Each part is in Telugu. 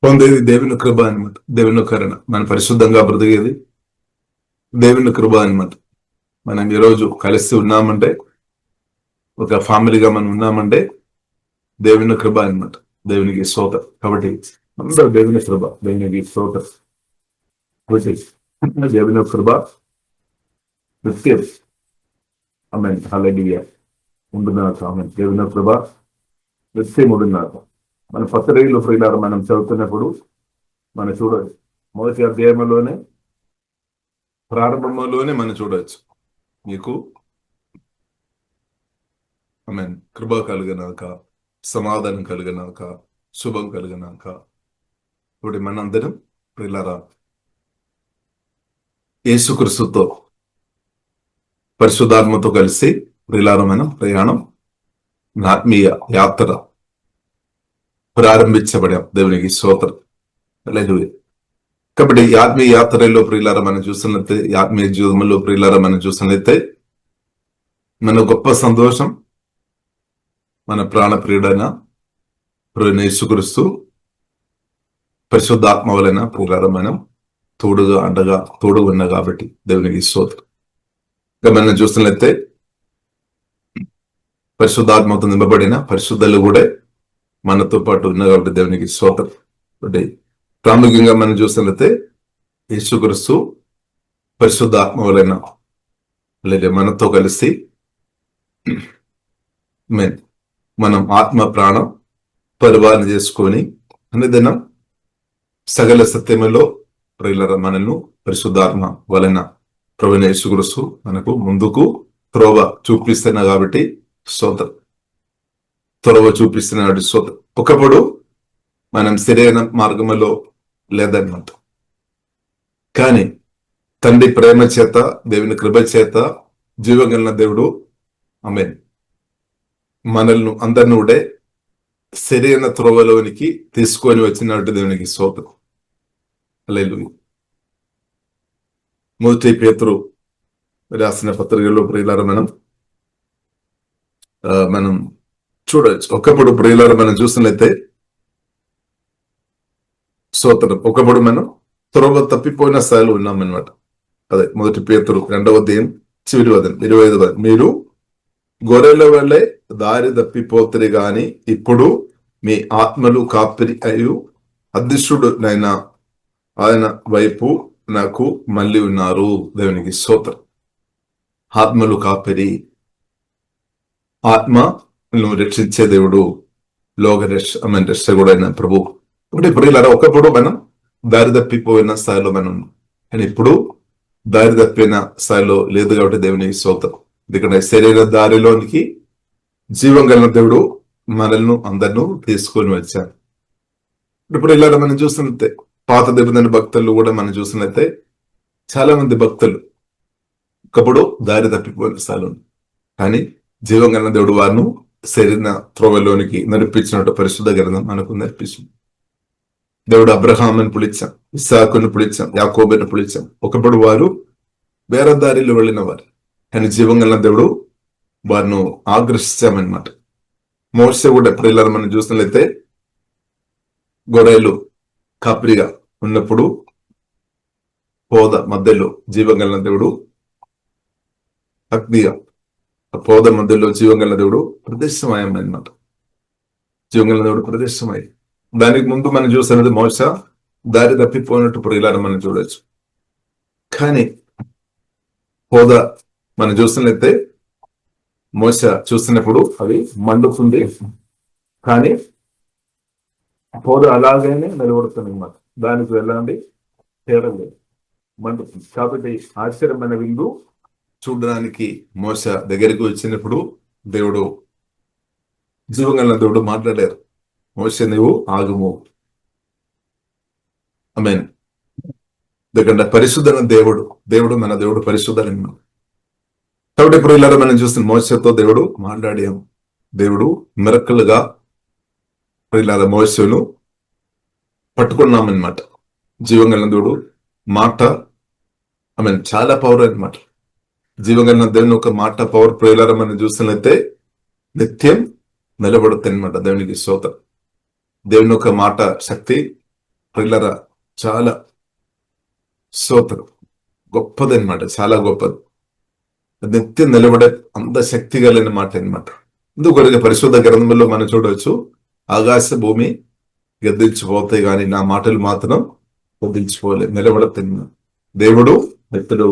పొందేది దేవుని కృప అనమాట. దేవుని కరుణ. మనం పరిశుద్ధంగా బ్రతికేది దేవుని కృప అనమాట. మనం ఈరోజు కలిసి ఉన్నామంటే, ఒక ఫ్యామిలీగా మనం ఉన్నామంటే దేవుని కృప అనమాట. దేవునికి స్తోత్రం. కాబట్టి అందరూ దేవుని కృప, దేవునికి స్తోత్రం. కాబట్టి దేవుని కృప నిత్యం ఆమేన్ హల్లెలూయా ఉండుగాక. ఆమేన్. దేవుని కృప నిత్యం ఉండుగాక. మన పత్రికలో ప్రియులారా మనం చదువుతున్నప్పుడు మనం చూడవచ్చు, మొదటి అధ్యాయంలోనే ప్రారంభంలోనే మనం చూడవచ్చు, మీకు ఆమేన్ కృప కలుగనాక, సమాధానం కలుగనాక, శుభం కలుగనాక. ఇప్పుడు మనందరం ప్రియులారా యేసుక్రీస్తుతో పరిశుద్ధాత్మతో కలిసి ప్రియులారా మనం ప్రయాణం, ఆత్మీయ యాత్ర ప్రారంభించబడాం. దేవునికి స్తోత్రం. హల్లెలూయా. కాబట్టి ఈ ఆత్మీయ యాత్రలో ప్రియులారా మనం చూసినట్లయితే, ఆత్మీయ జీవితంలో ప్రియులారా మనం చూసినట్లయితే, మన గొప్ప సంతోషం మన ప్రాణ ప్రియుడైన ప్రభువైన యేసుక్రీస్తు పరిశుద్ధాత్మ వలన ప్రియులారా మనం తోడుగా అండగా తోడు ఉన్నా కాబట్టి దేవునికి స్తోత్రం. ఇంకా మనం చూసినట్లయితే పరిశుద్ధాత్మతో నింపబడిన పరిశుద్ధులు కూడా మనతో పాటు ఉన్నారు కాబట్టి దేవునికి స్తోత్రం. అంటే ప్రాముఖ్యంగా మనం చూసినట్లయితే యేసుక్రీస్తు పరిశుద్ధాత్మ వలన లేదా మనతో కలిసి మనం ఆత్మ ప్రాణం పరిపాలన చేసుకొని అనుదినం సకల సత్యములో ప్రియులారా మనల్ని పరిశుద్ధాత్మ వలన ప్రభువైన యేసుక్రీస్తు మనకు ముందుకు త్రోవ చూపిస్తున్నా కాబట్టి స్తోత్రం. త్రోవ చూపిస్తున్నాడు స్తోత్రం. ఒకప్పుడు మనం సరైన మార్గంలో లేదన్నమాట. కానీ తండ్రి ప్రేమ చేత, దేవుని కృప చేత, జీవగలన దేవుడు ఆమేన్ మనల్ని అందరిని కూడా సరైన త్రోవలోనికి తీసుకొని వచ్చినట్టు దేవునికి స్తోత్రం. హల్లెలూయా. మొదటి పేతురు రాసిన పత్రికలో ప్రియులారా మనం చూడవచ్చు. ఒకప్పుడు ప్రియులారా మనం చూసినట్లయితే స్తోత్రం, ఒకప్పుడు మనం త్రోవ తప్పిపోయిన స్థాయిలో ఉన్నామన్నమాట. అదే మొదటి పేతురు 2వ అధ్యాయం చివరి వచనం 25. మీరు గొర్రెల వల్లే దారి తప్పిపోతురు గాని ఇప్పుడు మీ ఆత్మలు కాపిరి అయ్యు అదృష్టుడునైన ఆయన వైపు నాకు మళ్ళీ ఉన్నారు. దేవునికి స్తోత్రం. ఆత్మలు కాపిరి, ఆత్మను రక్షించే దేవుడు, లోక రక్షకుడైన ప్రభు. ఇప్పుడు ప్రియులారా ఒకప్పుడు మనం దారి తప్పిపోయిన స్థాయిలో మనం, కానీ ఇప్పుడు దారి తప్పిన స్థాయిలో లేదు కాబట్టి దేవునికి స్తోత్రం. ఎందుకంటే శరీర దారిలోనికి జీవం కలిగిన దేవుడు మనల్ని అందరినూ తీసుకొని వచ్చారు. ఇప్పుడు ఇలా మనం చూస్తున్నట్టే పాత దెబ్బతిన్న భక్తులు కూడా మనం చూసినట్లయితే చాలా మంది భక్తులు ఒకప్పుడు దారి తప్పిపోయిన స్థాయిలో, కానీ జీవం కలిగిన దేవుడు వారిను శరీర త్రోవలోనికి నడిపించినట్టు పరిశుద్ధ గ్రంథం మనకు నడిపించింది. దేవుడు అబ్రహాముని పిలిచాం, ఇస్సాకుని పిలిచాం, యాకోబుని పిలిచాం. ఒకప్పుడు వారు వేరే దారిలో వెళ్ళిన వారు, కానీ జీవం కలిగిన దేవుడు వారిను ఆగ్రహించామన్నమాట. మోషే కూడా ప్రియులారా మనం చూసినట్లయితే గొర్రెలు కాపరిగా ఉన్నప్పుడు పోద మధ్యలో జీవం కలిగిన దేవుడు అగ్నిగా, పోద మధ్యలో జీవం కలిగిన దేవుడు ప్రదర్శనమయ్యన్నమాట. జీవం కలిగిన దేవుడు ప్రదర్శనమయ్యి, దానికి ముందు మనం చూస్తున్నది మోషే దారి తప్పిపోయినట్టు ప్రియులారా మనం చూడవచ్చు. కానీ పోద మనం చూస్తున్నట్లయితే మోషే చూస్తున్నప్పుడు అది మండుతుంది, కానీ పోద అలాగనే నిలబడుతుంది అన్నమాట. దానికి వెళ్ళండి తేడా లేదు, మండుతుంది. కాబట్టి ఆశ్చర్యమైన విందు చూడడానికి మోషే దగ్గరికి వచ్చినప్పుడు దేవుడు జీవంగల దేవుడు మాట్లాడారు, మోషే నువ్వు ఆగుము. ఆమేన్. ఎందుకంటే పరిశుద్ధన దేవుడు మన దేవుడు పరిశుద్ధన. కాబట్టి ఇప్పుడు ఇలా మనం చూస్తున్న మోషేతో దేవుడు మాట్లాడాం. దేవుడు మిరకలుగా ఇలా మోషేను పట్టుకున్నామన్నమాట. జీవంగల దేవుడు మాట ఆమె చాలా పవర్ అన్నమాట. జీవంగల దేవుని ఒక మాట పవర్ ప్రియులారా మనం చూస్తున్నట్లయితే నిత్యం నిలబడుతుంది అనమాట. దేవునికి స్తోత్రం. దేవుని ఒక మాట శక్తి పిల్లర చాలా స్తోత్రం, గొప్పది అనమాట, చాలా గొప్పది. నిత్యం నిలబడే అంత శక్తి కలిగిన మాట అనమాట. ఎందుకు పరిశుద్ధ గ్రంథంలో మనం చూడవచ్చు, ఆకాశ భూమి గద్దించిపోతాయి కానీ నా మాటలు మాత్రం గద్దించిపోలే, నిలబడతాయి. దేవుడు నిత్యుడు,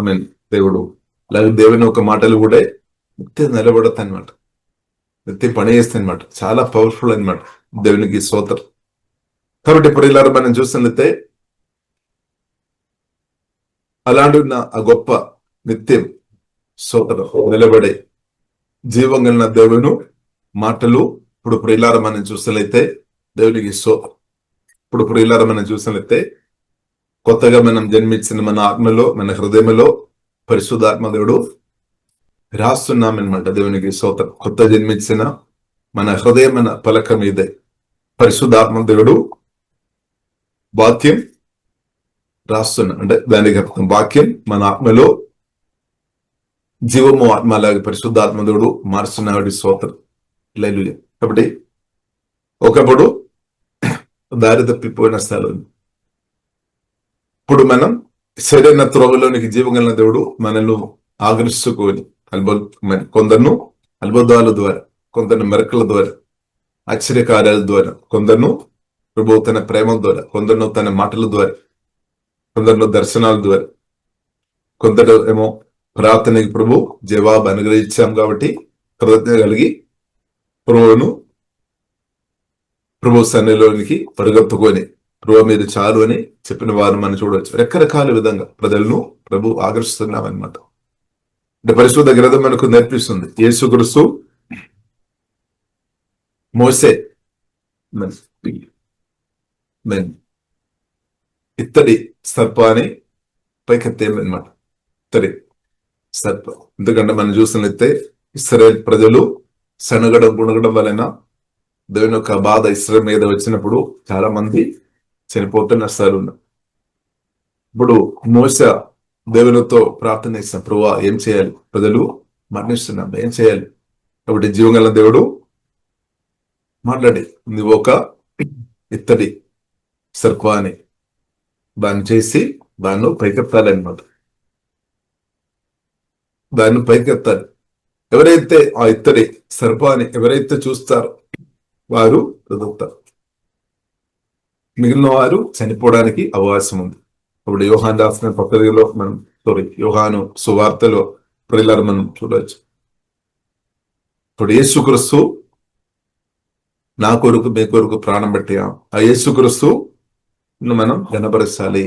ఐ మీన్ దేవుడు అలాగే దేవుని ఒక మాటలు కూడా నిత్యం నిలబడతాయి అనమాట, నిత్యం పని చేస్తాయి అనమాట. చాలా పవర్ఫుల్ అనమాట దేవునికి స్తోత్రం. కాబట్టి ఇప్పుడు ఇలా మనం చూసినట్లయితే అలాంటి ఉన్న ఆ గొప్ప నిత్యం స్తోత్రం నిలబడే జీవం కలిగిన దేవుని మాటలు ఇప్పుడు ప్రియులార మనం చూసినట్లయితే దేవునికి ఇప్పుడు ప్రియులార మనం చూసినట్లయితే కొత్తగా మనం జన్మించిన మన ఆత్మలో, మన హృదయంలో పరిశుద్ధాత్మ దేవుడు రాస్తున్నామన్నమాట. దేవునికి స్తోత్రం. కొత్త జన్మించిన మన హృదయమైన పలక మీదే పరిశుద్ధాత్మ దేవుడు వాక్యం రాస్తున్నా, అంటే దానికి అర్థం వాక్యం మన ఆత్మలో జీవము ఆత్మ లాగా పరిశుద్ధాత్మ దేవుడు మారుస్తున్నాడు. స్తోత్రం. హల్లెలూయా. కాబట్టి ఒకప్పుడు దారి తప్పిపోయిన స్థలం, ఇప్పుడు మనం సరైన త్రోవలోనికి జీవగలిగిన దేవుడు మనల్ని ఆకర్షించుకొని కొందరును అద్భుతాల ద్వారా, కొందరు మెరకల ద్వారా, ఆశ్చర్యకార్యాల ద్వారా, కొందరును ప్రభు తన ప్రేమ ద్వారా, కొందరును తన మాటల ద్వారా, కొందరిలో దర్శనాల ద్వారా, కొందరు ఏమో ప్రార్థనకి ప్రభు జవాబు అనుగ్రహించాం కాబట్టి కృతజ్ఞత కలిగి ప్రభు సన్నిలోనికి పరిగెత్తుకొని ప్రభు మీద చాలు అని చెప్పిన వారు మనం చూడవచ్చు. రకరకాల విధంగా ప్రజలను ప్రభు ఆకర్షిస్తున్నామన్నమాట. అంటే పరిశుద్ధ గ్రంథం మనకు నేర్పిస్తుంది, యేసుక్రీస్తు మోసే ఇత్తడి సర్పాన్ని పైకెత్తేమన్నమాట. ఇత్తడి సర్పం. ఎందుకంటే మనం చూసినట్లయితే ఇశ్రాయేల్ ప్రజలు శనగడం గుణగడం వలన దేవుని యొక్క బాధ ఇశ్రాయేల్ మీద వచ్చినప్పుడు చాలా మంది చనిపోతున్న స్థాయి ఉన్నారు. ఇప్పుడు మోసే దేవునితో ప్రార్థన చేసిన, ప్రభువా ఏం చేయాలి, ప్రజలు మరణిస్తున్నాం, ఏం చేయాలి? కాబట్టి జీవగల దేవుడు మాట్లాడి, నువ్వు ఒక ఇత్తడి సర్పాన్ని దాన్ని చేసి దాన్ని పైకెత్తాలన్నమాట. దాన్ని పైకెత్తాలి. ఎవరైతే ఆ ఇత్తడి సర్పాన్ని ఎవరైతే చూస్తారో వారు బ్రతుకుతారు, మిగిలిన వారు చనిపోవడానికి అవకాశం ఉంది. ఇప్పుడు యోహాను రాసిన పత్రికలో యోహాను సువార్తలో ప్రియులారా మనం చూడవచ్చు. ఇప్పుడు యేసుక్రీస్తు నా కొరకు మీ కొరకు ప్రాణం పెట్టి ఆ యేసుక్రీస్తు మనం గణపరచాలి.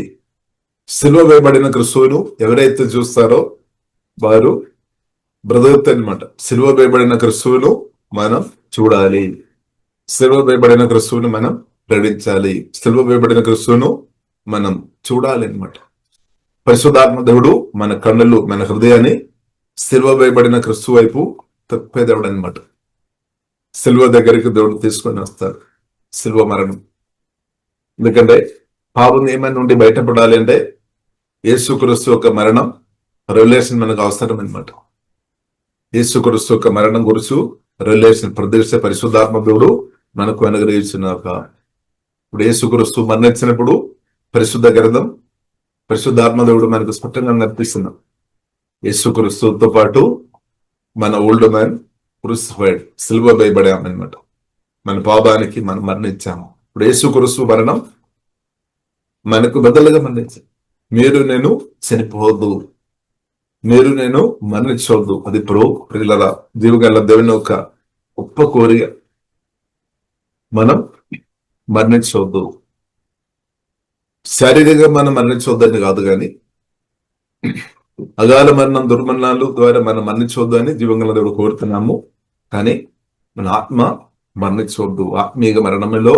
సిలువ వేయబడిన క్రీస్తువును ఎవరైతే చూస్తారో వారు బ్రతుకుతారు అనమాట. సిలువ వేయబడిన క్రీస్తువును మనం చూడాలి, సిలువ వేయబడిన క్రీస్తువును మనం ప్రేమించాలి, సిలువ వేయబడిన క్రీస్తువును మనం చూడాలి అనమాట. పరిశుద్ధాత్మ దేవుడు మన కన్నులు, మన హృదయాన్ని సిలువ వేయబడిన క్రీస్తు వైపు తప్పేదేవుడు అనమాట. సిలువ దగ్గరికి దేవుడు తీసుకొని వస్తారు. సిలువ మరణం, ఎందుకంటే పాపం నియమం నుండి బయటపడాలి అంటే యేసుక్రీస్తు యొక్క మరణం రెవల్యూషన్ మనకు అవసరం అనమాట. యేసుక్రీస్తు యొక్క మరణం గురించి రెవల్యూషన్ ప్రదర్శించే పరిశుద్ధాత్మ దేవుడు మనకు అనుగ్రహించినాక, ఇప్పుడు యేసుక్రీస్తు మరణించినప్పుడు పరిశుద్ధ గ్రంథం పరిశుద్ధాత్మ దేవుడు మనకు స్పష్టంగా కనిపిస్తున్నాం. యేసుక్రీస్తుతో పాటు మన ఓల్డ్ మ్యాన్ క్రూసిఫైడ్, సిలువ వేయబడామన్నమాట. మన పాపానికి మనం మరణించాము. ఇప్పుడు యేసుక్రీస్తు మరణం మనకు బదులుగా మరణించాం. మీరు నేను చనిపోవద్దు, మీరు నేను మరణించవద్దు. అది ప్రియుల జీవగల దేవుని యొక్క గొప్ప కోరిక. మనం మరణించవద్దు, శారీరకంగా మనం మరణించవద్దని కాదు, కానీ అగాల మరణం, దుర్మరణాలు ద్వారా మనం మరణించవద్దు అని జీవంగల దేవుడు కోరుతున్నాము. కానీ మన ఆత్మ మరణించవద్దు, ఆత్మీయ మరణంలో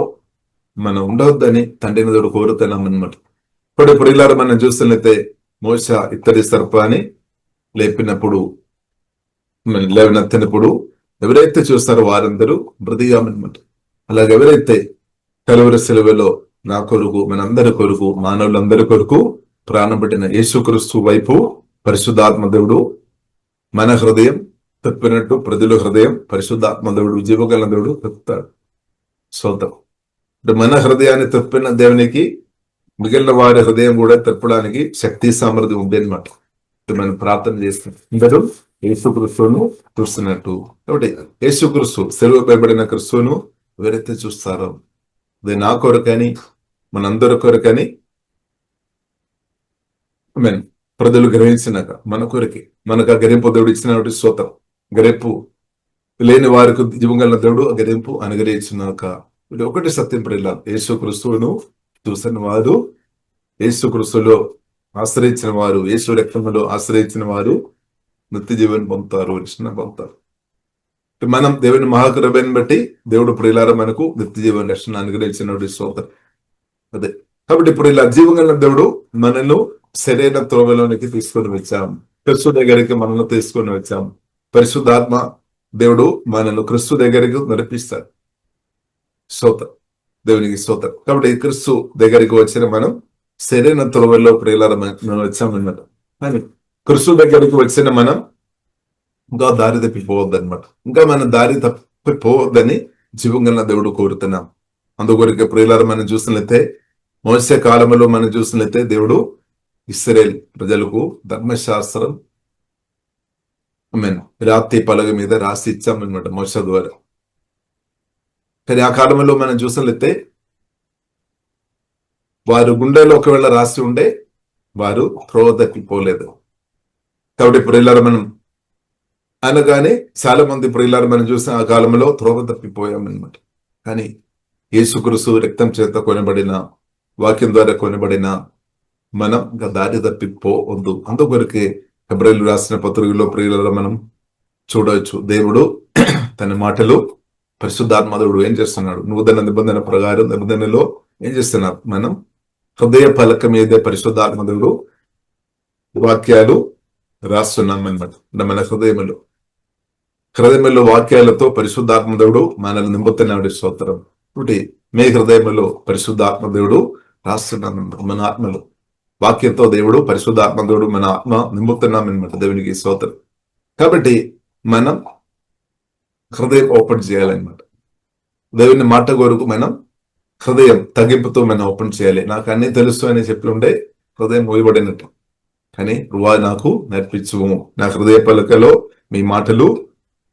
మనం ఉండవద్దని తండ్రిని దేవుడు కోరుతున్నాం అనమాట. ఇప్పుడు ప్రియులారా మనం చూస్తున్నట్లయితే మోషే ఇత్తడి సర్పాన్ని లేవనెత్తినప్పుడు ఎవరైతే చూస్తారో వారందరూ బ్రతికామన్నమాట. అలాగే ఎవరైతే కలువరి సిలువలో నా కొరకు, మనందరి కొరకు, మానవులందరి కొరకు ప్రాణం పెట్టిన యేసుక్రీస్తు వైపు పరిశుద్ధాత్మ దేవుడు మన హృదయం తిప్పినట్టు ప్రజల హృదయం పరిశుద్ధాత్మ దేవుడు, జీవగల దేవుడు తిప్పుతాడు. స్తోత్రం. మన హృదయాన్ని తెప్పిన దేవునికి మిగిలిన వారి హృదయం కూడా తెప్పడానికి శక్తి సామర్థ్యం ఉంది అనమాట. మనం ప్రార్థన చేస్తాం, అందరూ యేసుక్రీస్తును చూస్తున్నట్టు. కాబట్టి యేసుక్రీస్తు సెలవు పైబడిన క్రీస్తును ఎవరైతే చూస్తారో అది నా కొరకని మనందరి కొరకని మీన్ ప్రజలు గ్రహించినాక మన కొరకి మనకు ఆ గ్రహింపు దేవుడు ఇచ్చినటువంటి స్తోత్రం. గ్రహింపు లేని వారికి జీవం గల దేవుడు ఆ గ్రహింపు అనుగ్రహించినాక ఇది ఒకటి సత్యం ప్రియుల, యేసుక్రీస్తును చూసిన వారు, యేసుక్రీస్తులో ఆశ్రయించిన వారు, యేసు రక్తంలో ఆశ్రయించిన వారు నిత్య జీవన్ పొందుతారు, రక్షణ పొందుతారు. మనం దేవుని మహాకృపను బట్టి దేవుడు ప్రియులారా మనకు నిత్య జీవన రక్షణ అనుగ్రహించిన స్తోత్రం. అదే కాబట్టి ఇప్పుడు ఇలా జీవం గల దేవుడు మనను సరైన త్రోవలోనికి తీసుకొని వచ్చాం, క్రీస్తు దగ్గరికి మనల్ని తీసుకొని వచ్చాం. పరిశుద్ధాత్మ దేవుడు మనల్ని క్రీస్తు దగ్గరికి నడిపిస్తాడు. స్తోత్రం, దేవునికి స్తోత్రం. కాబట్టి క్రీస్తు దగ్గరికి వచ్చిన మనం సరైన త్రోవల్లో ప్రియులారా మనం వచ్చామన్నమాట. కానీ క్రీస్తు దగ్గరికి వచ్చిన మనం ఇంకా దారి తప్పిపోవద్దనమాట. ఇంకా మనం దారి తప్పిపోవద్దని జీవం గల దేవుడు కోరుతున్నాం. అందుకొరికి ప్రియులారా మనం చూసినట్లయితే మోసే కాలంలో మనం చూసినట్లయితే దేవుడు ఇశ్రాయేల్ ప్రజలకు ధర్మశాస్త్రం రాతి పలగ మీద రాసి ఇచ్చామన్నమాట మోసే ద్వారా. కానీ ఆ కాలంలో మనం చూసినట్లయితే వారు గుండెలో ఒకవేళ రాసి ఉండే వారు త్రోవ తప్పిపోలేదు. కాబట్టి ప్రియులారా మనం అనగానే చాలా మంది ప్రియులారా మనం చూసిన ఆ కాలంలో త్రోవ తప్పిపోయామన్నమాట. కానీ యేసుక్రీస్తు రక్తం చేత కొనబడిన, వాక్యం ద్వారా కొనబడిన మనం ఇంకా దారి తప్పిపోవద్దు. అందుకొరకే హెబ్రీయులు రాసిన పత్రికలో ప్రియులలో మనం చూడవచ్చు, దేవుడు తన మాటలు పరిశుద్ధాత్మదేవుడు ఏం చేస్తున్నాడు, నూతన నిబంధన ప్రకారం నిబంధనలో ఏం చేస్తున్నారు, మనం హృదయ పలక మీదే పరిశుద్ధాత్మదేవుడు వాక్యాలు రాస్తున్నాం అన్నమాట. మన హృదయంలో వాక్యాలతో పరిశుద్ధాత్మదేవుడు మనల్ని నింపుతున్నాడు. స్తోత్రం. కాబట్టి మీ హృదయంలో పరిశుద్ధాత్మదేవుడు రాస్తున్నాం మన ఆత్మలో. వాక్యంతో దేవుడు పరిశుద్ధాత్మదేవుడు మన ఆత్మ నింపుతున్నాం అనమాట. దేవునికి స్తోత్రం. కాబట్టి మనం హృదయం ఓపెన్ చేయాలన్నమాట. దేవుని మాట కొరకు మనం హృదయం తగ్గింపుతో మనం ఓపెన్ చేయాలి. నాకు అన్ని తెలుసు అని చెప్పి ఉండే హృదయం మోయబడినట్టు. కానీ రువా నాకు నేర్పించుము, నా హృదయ పలకలో మీ మాటలు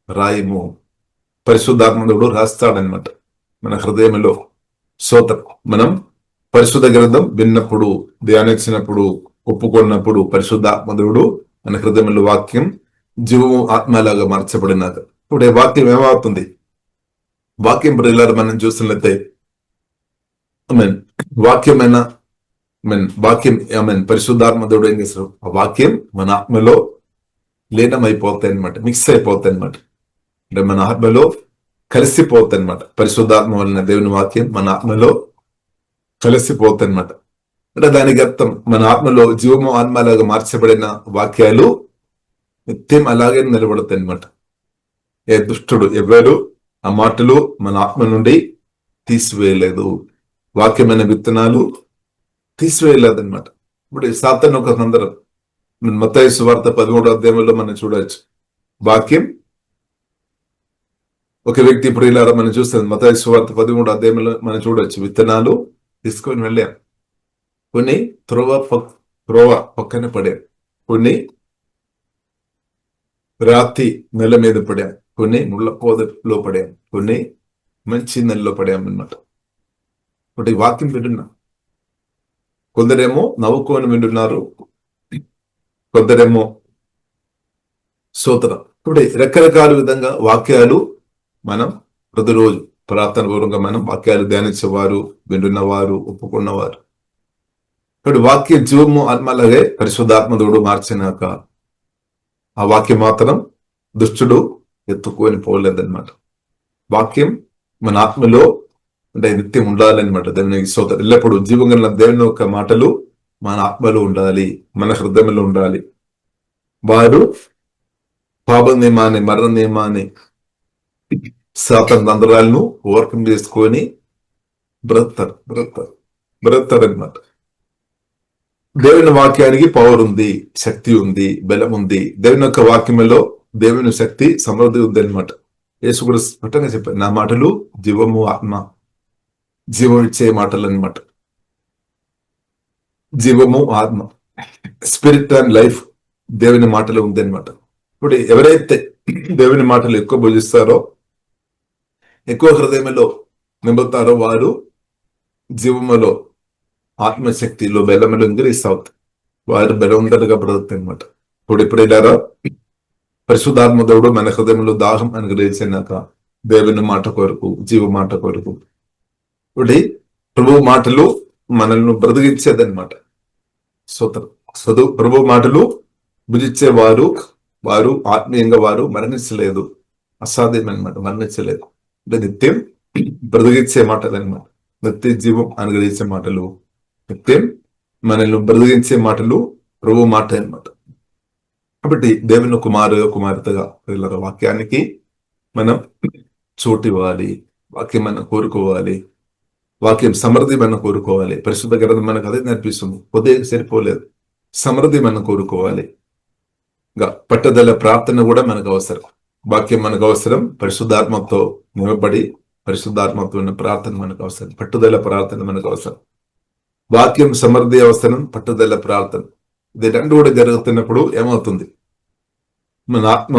రాయము. పరిశుద్ధాత్మదేవుడు రాస్తాడనమాట మన హృదయంలో. స్తోత్రం. మనం పరిశుద్ధ గ్రంథం విన్నప్పుడు, ధ్యానించినప్పుడు, ఒప్పుకున్నప్పుడు పరిశుద్ధాత్మదేవుడు మన హృదయంలో వాక్యం జీవము ఆత్మలాగా మార్చబడినాక ఇప్పుడు వాక్యం ఏమవుతుంది, వాక్యం ప్రియులారా మనం చూసినట్లయితే వాక్యం పరిశుద్ధాత్మదేవుడు ఏం చేస్తారు, ఆ వాక్యం మన ఆత్మలో లీనమైపోతాయి అనమాట, మిక్స్ అయిపోతాయి అనమాట. అంటే మన ఆత్మలో కలిసిపోతాయి అనమాట. పరిశుద్ధాత్మ వలన దేవుని వాక్యం మన ఆత్మలో కలిసిపోతాయి అనమాట. అంటే దానికి అర్థం మన ఆత్మలో జీవము ఆత్మలాగా మార్చబడిన వాక్యాలు నిత్యం అలాగే నిలబడతాయి అనమాట. ఏ దుష్టుడు ఎవరు ఆ మాటలు మన ఆత్మ నుండి తీసివేయలేదు, వాక్యమైన విత్తనాలు తీసివేయలేదు అనమాట. ఇప్పుడు సాతాను ఒక సందర్భం మత్తయి సువార్త 13వ అధ్యాయంలో మనం చూడవచ్చు. వాక్యం ఒక వ్యక్తి ప్రియులారా మనం చూస్తాం, మత్తయి సువార్త 13వ అధ్యాయంలో మనం చూడవచ్చు. విత్తనాలు తీసుకొని వెళ్ళాం, కొన్ని త్రోవ పక్కన పడాం, కొన్ని రాతి నెల మీద పడాం, కొన్ని ముళ్ళ పొదలో పడాం, కొన్ని మంచి నెలలో పడాం అన్నమాట. ఒకటి వాక్యం వింటున్నాం, కొందరేమో నవ్వుకొని వింటున్నారు, కొందరేమో స్తోత్రం. ఇప్పుడు రకరకాల విధంగా వాక్యాలు మనం ప్రతిరోజు ప్రార్థన పూర్వకంగా మనం వాక్యాలు ధ్యానించేవారు, వింటున్నవారు, ఒప్పుకున్నవారు. ఇప్పుడు వాక్య జీవము ఆత్మలాగే పరిశుద్ధాత్మదేవుడు మార్చినాక ఆ వాక్యం మాత్రం దుష్టుడు ఎత్తుకొని పోలేదన్నమాట. వాక్యం మన ఆత్మలో అంటే నిత్యం ఉండాలన్నమాట. దేవునికి స్తోత్రం. ఎల్లప్పుడు జీవం గల దేవుని యొక్క మాటలు మన ఆత్మలో ఉండాలి, మన హృదయంలో ఉండాలి. వారు పాప నియమాన్ని, మరణ నియమాన్ని, సాతాను తంత్రాలను ఓవర్కమ్ చేసుకొని బ్రతారన్నమాట. దేవుని వాక్యానికి పవర్ ఉంది, శక్తి ఉంది, బలం ఉంది. దేవుని యొక్క వాక్యంలో దేవుని శక్తి సమృద్ధి ఉంది అనమాట. యేసు కూడా స్పష్టంగా చెప్పారు, నా మాటలు జీవము ఆత్మ. జీవం ఇచ్చే మాటలు అనమాట. జీవము, ఆత్మ, స్పిరిట్ అండ్ లైఫ్ దేవుని మాటలు ఉంది అనమాట. ఇప్పుడు ఎవరైతే దేవుని మాటలు ఎక్కువ భుజిస్తారో, ఎక్కువ హృదయంలో నింపుతారో, వారు జీవములో, ఆత్మశక్తిలో, బలములో ఇంక్రీస్ అవుతారు. వారు బలవంతులుగా బ్రతుకుతారు అనమాట. ఇప్పుడు ఇలారా పరిశుద్ధాత్మ దేవుడు మన హృదయంలో దాహం అనుగ్రహించినాక దేవుని మాట కొరకు, జీవ మాట కొరకు, ఇప్పుడు ప్రభు మాటలు మనల్ని బ్రతికించేదనమాట. ప్రభు మాటలు భుజించే వారు ఆత్మీయంగా వారు మరణించలేదు. అసాధ్యం అనమాట, మరణించలేదు. అంటే నిత్యం బ్రతికించే మాటలు అనమాట. నిత్య జీవం అనుగ్రహించే మాటలు, నిత్యం మనల్ని బ్రతికించే మాటలు ప్రభు మాట అనమాట. కాబట్టి దేవుని కుమార్తెగా వాక్యానికి మనం చోటు ఇవ్వాలి. వాక్యం మనం కోరుకోవాలి. వాక్యం సమృద్ధి మనం కోరుకోవాలి. పరిశుద్ధ గ్రంథం మనకు అదే నేర్పిస్తుంది. కొద్దిగా సరిపోలేదు, సమృద్ధి మనం కోరుకోవాలి. పట్టుదల ప్రార్థన కూడా మనకు అవసరం. వాక్యం మనకు అవసరం. పరిశుద్ధాత్మతో నిలబడి పరిశుద్ధాత్మతో ఉన్న ప్రార్థన మనకు అవసరం. పట్టుదల ప్రార్థన మనకు అవసరం. వాక్యం సమృద్ధి అవసరం, పట్టుదల ప్రార్థన. ఇది రెండు కూడా జరుగుతున్నప్పుడు ఏమవుతుంది? మన ఆత్మ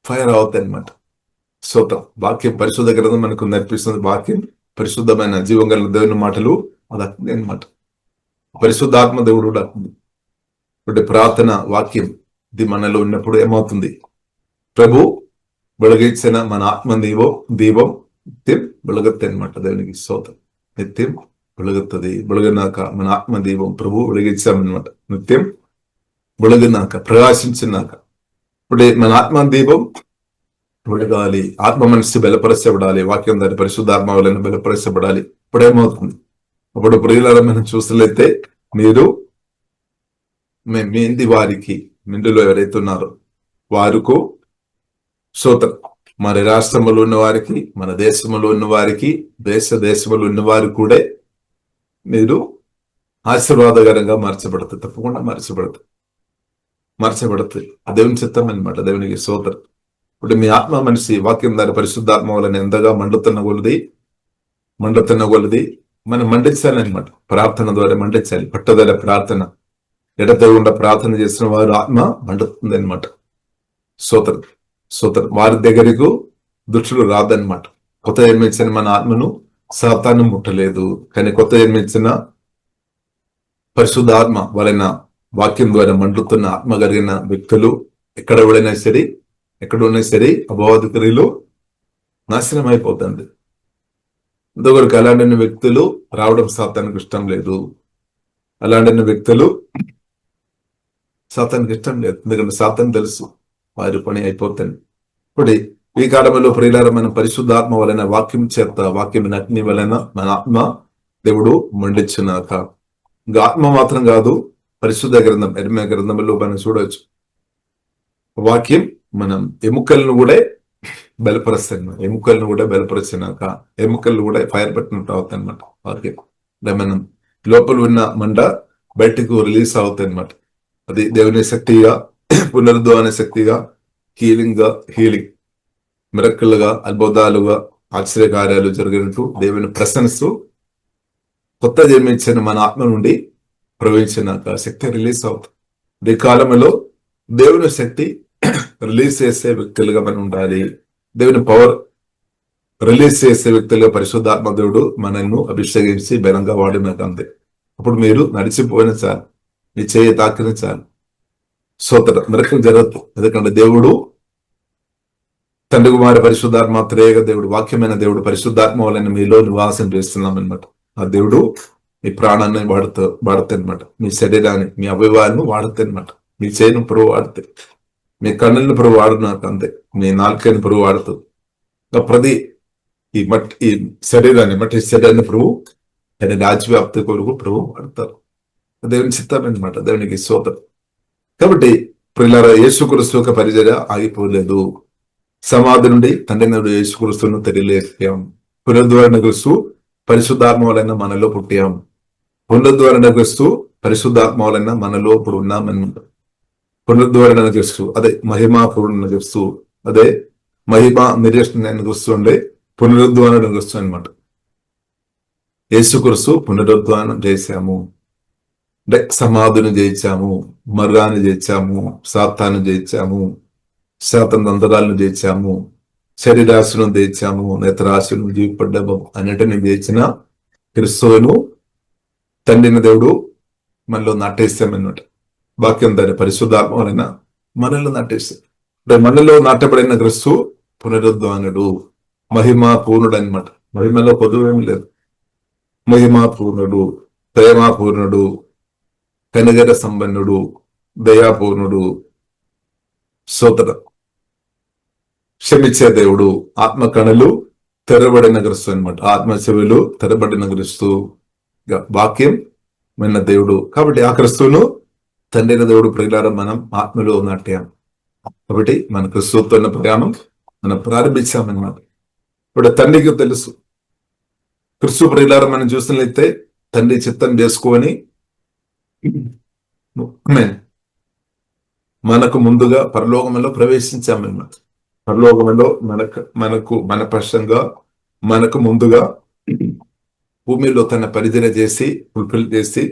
ఫైర్ అవుతాయి అనమాట. వాక్యం పరిశుద్ధ గ్రంథం మనకు నేర్పిస్తుంది. వాక్యం పరిశుద్ధమైన జీవం గల దేవుని మాటలు అది అట్టింది అనమాట. పరిశుద్ధాత్మ దేవుడు కూడా అట్టింది. ఇప్పుడు ప్రార్థన, వాక్యం ఇది మనలో ఉన్నప్పుడు ఏమవుతుంది? ప్రభు వెలుగించిన మన ఆత్మ దీపం నిత్యం వెలుగుతాయి అనమాట. దేవునికి స్తోత్రం. నిత్యం వెలుగుతుంది. వెలుగునాక మన ఆత్మ దీపం ప్రభు వెలిగించామన్నమాట. నిత్యం వెలుగునాక, ప్రకాశించినాక, ఇప్పుడు మన ఆత్మ దీపం వెలగాలి. ఆత్మ మనసు బలపరచబడాలి. వాక్యం దాని పరిశుద్ధాత్మ వలన బలపరచబడాలి. ఇప్పుడేమవుతుంది? అప్పుడు ప్రియులారా మనం చూసినట్లయితే మీరు మీ ఇంటి వారికి, మిండులో ఎవరైతే ఉన్నారో వారికి స్తోత్రం. మన రాష్ట్రంలో ఉన్న వారికి, మన దేశంలో ఉన్న వారికి, దేశంలో ఉన్న వారు కూడా మీరు ఆశీర్వాదకరంగా మార్చబడుతుంది. తప్పకుండా మార్చబడుతుంది. దేవుని చిత్తం అనమాట. దేవునికి స్తోత్రం. ఇప్పుడు మీ ఆత్మ మనిషి వాక్యం దాని పరిశుద్ధాత్మ వలన ఎంతగా మండుతున్న కొలది మనం మండించాలి అనమాట. ప్రార్థన ద్వారా మండించాలి. పట్టుదల ప్రార్థన, ఎడతెగకుండా ప్రార్థన చేసిన వారు ఆత్మ మండుతుంది అనమాట. స్తోత్రం. వారి దగ్గరకు దుష్టులు రాదనమాట. కొత్త జన్మించిన మన ఆత్మను సాతాను ముట్టలేదు. కానీ కొత్త జన్మించిన పరిశుద్ధాత్మ వలన వాక్యం ద్వారా మండుతున్న ఆత్మ కలిగిన వ్యక్తులు ఎక్కడ ఉన్నా సరే అపవాది క్రియలు నాశనం అయిపోతుంది. ఇంకొకరికి అలాంటి వ్యక్తులు రావడం సాతానికి ఇష్టం లేదు. ఎందుకంటే సాతానికి తెలుసు వారి పని అయిపోతుంది. ఇప్పుడు ఈ కాలంలో ప్రియులారా మనం పరిశుద్ధాత్మ వలన వాక్యం అగ్ని వలన మన ఆత్మ దేవుడు మండించున్నాక, ఇంకా ఆత్మ మాత్రం కాదు, పరిశుద్ధ గ్రంథం ఎర్మియా గ్రంథంలో మనం చూడవచ్చు. వాక్యం మనం ఎముకలను కూడా బలపరుస్తున్నాక ఎముకలను కూడా ఫైర్ పట్టినట్టు అవుతాయి అనమాట. వాక్యం మనం లోపల ఉన్న మంట బయటకు రిలీజ్ అవుతాయి అనమాట. అది దేవుని శక్తిగా, పునరుద్ధాన శక్తిగా, హీలింగ్ మిరక్కలుగా, అద్భుతాలుగా, ఆశ్చర్యకార్యాలు జరిగినట్టు దేవుని ప్రశంస కొత్త జన్మించిన మన ఆత్మ నుండి ప్రవహించినాక శక్తి రిలీజ్ అవుతుంది. ఈ కాలంలో దేవుని శక్తి రిలీజ్ చేసే వ్యక్తులుగా మనం ఉండాలి. దేవుని పవర్ రిలీజ్ చేసే వ్యక్తులుగా పరిశుద్ధాత్మ దేవుడు మనల్ని అభిషేకించి బలంగా వాడినాక అంతే. అప్పుడు మీరు నడిచిపోయిన చాలు, మీ చేయి తాకిన చాలు, మిరకలు జరగదు. ఎందుకంటే దేవుడు తండ్రి కుమారి పరిశుద్ధాత్మ త్రేక దేవుడు, వాక్యమైన దేవుడు పరిశుద్ధాత్మ వలన మీలో నివాసం చేస్తున్నాం అనమాట. ఆ దేవుడు మీ ప్రాణాన్ని వాడుతాయి అనమాట. మీ శరీరాన్ని, మీ అవయవాలను వాడుతాయి అనమాట. మీ చేయిని పురుగు వాడితే, మీ కన్నులను పురుగు వాడునాక అంతే. మీ నాలుకని పురుగు వాడుతుంది. ప్రతి ఈ శరీరాన్ని పురుగు ఆయన రాజ్యవ్యాప్తి కొరకు ప్రభు వాడతారు. దేవుని చిత్తం అనమాట. దేవునికి స్తోత్రం. కాబట్టి ప్రియులారా, యేసుక్రీస్తు యొక్క పరిచర్య ఆగిపోలేదు. సమాధి నుండి తండ్రి యేసుక్రీస్తును తెలియలేపాం. పునరుద్ధరణ క్రీస్తు పరిశుద్ధాత్మ వలన మనలో పుట్టాం. పునరుద్ధరణ క్రీస్తు పరిశుద్ధాత్మ వలన మనలో ఇప్పుడు ఉన్నామన్నమాట. పునరుద్ధరణ క్రీస్తు అదే మహిమా పూర్ణ క్రీస్తు, అదే మహిమా నిరీక్షణ క్రీస్తు ఉండే పునరుద్ధరణ క్రీస్తు అనమాట. యేసుక్రీస్తు పునరుద్ధానం చేశాము, అంటే సమాధిని జయించాము, మరణాన్ని జయించాము, సాతాను జయించాము, శాతం తంత్రాలను జయించాము, శరీరాశను జయించాము, నేత్రాశను జీవిపడ్డము అన్నిటిని జయించిన క్రిస్తువును తండ్రిన దేవుడు మనలో నాటేస్తామన్నమాట. వాక్యం దాని పరిశుద్ధాత్మ వలన మనలో నాటేస్తాం. అంటే మనలో నాటబడిన క్రిస్తు పునరుద్ధానుడు, మహిమా పూర్ణుడు అనమాట. మహిమలో పొదువేమి లేదు. మహిమా పూర్ణుడు, ప్రేమాపూర్ణుడు, కనిగర సంపన్నుడు, దయాపూర్ణుడు, సోదర క్షమించే దేవుడు, ఆత్మ కణులు తెరబడిన క్రిస్తు అనమాట. ఆత్మ చెవులు తెరబడిన క్రిస్తు, వాక్యం మన దేవుడు. కాబట్టి ఆ క్రిస్తువును తండ్రిన దేవుడు ప్రియులారా మనం ఆత్మలో నాట్యాం. కాబట్టి మన క్రిస్తువుతో ఉన్న ప్రయాణం మనం ప్రారంభించామన్నమాట. ఇప్పుడు తండ్రికి తెలుసు. క్రిస్తు ప్రియులారా మనం చూసినట్లయితే తండ్రి చిత్తం చేసుకొని మనకు ముందుగా పరలోకంలో ప్రవేశించామన్నమాట. పరలోకంలో మన పక్షంగా మనకు ముందుగా భూమిలో తన పరిధిని చేసి ఫుల్ఫిల్ చేసి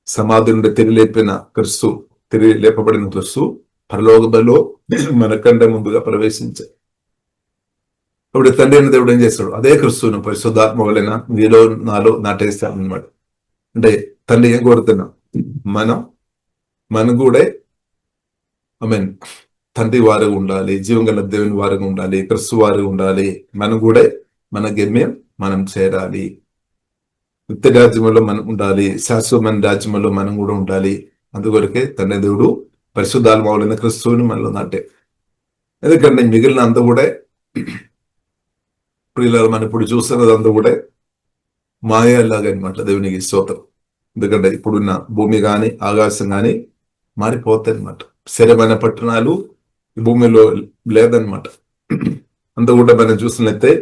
సమాధి నుండి తిరిగి లేపబడిన క్రిస్తు పరలోకంలో మనకంటే ముందుగా ప్రవేశించారు. ఇప్పుడు తండ్రి అయిన దేవుడు ఏం చేస్తాడు? అదే క్రిస్తువును పరిశుద్ధాత్మ వలన మీలో నాలో నాటేస్తాడు అనమాట. అంటే తండ్రి ఏం కోరుతున్నాం? మనం కూడా తండ్రి వారు ఉండాలి, జీవంగల దేవుని వారుగా ఉండాలి, క్రిస్తు వారు ఉండాలి. మనం కూడా మన గమ్యం మనం చేరాలి. నిత్య రాజ్యంలో మనం ఉండాలి, శాశ్వతమైన రాజ్యంలో మనం కూడా ఉండాలి. అందుకొరకే తండ్రి దేవుడు పరిశుద్ధాత్మ వలన క్రిస్తువుని మనలో నాటే. ఎందుకంటే మిగిలిన అంతా కూడా ప్రియులారా మనం ఇప్పుడు చూస్తున్నదంతా కూడా మాయలాగా అనమాట. దేవునికి స్తోత్రం. ఎందుకంటే ఇప్పుడున్న భూమి కానీ ఆకాశం కానీ మారిపోతాయి అనమాట. స్థిరమైన పట్టణాలు ఈ భూమిలో లేదనమాట. అంతా కూడా మనం చూసినట్లయితే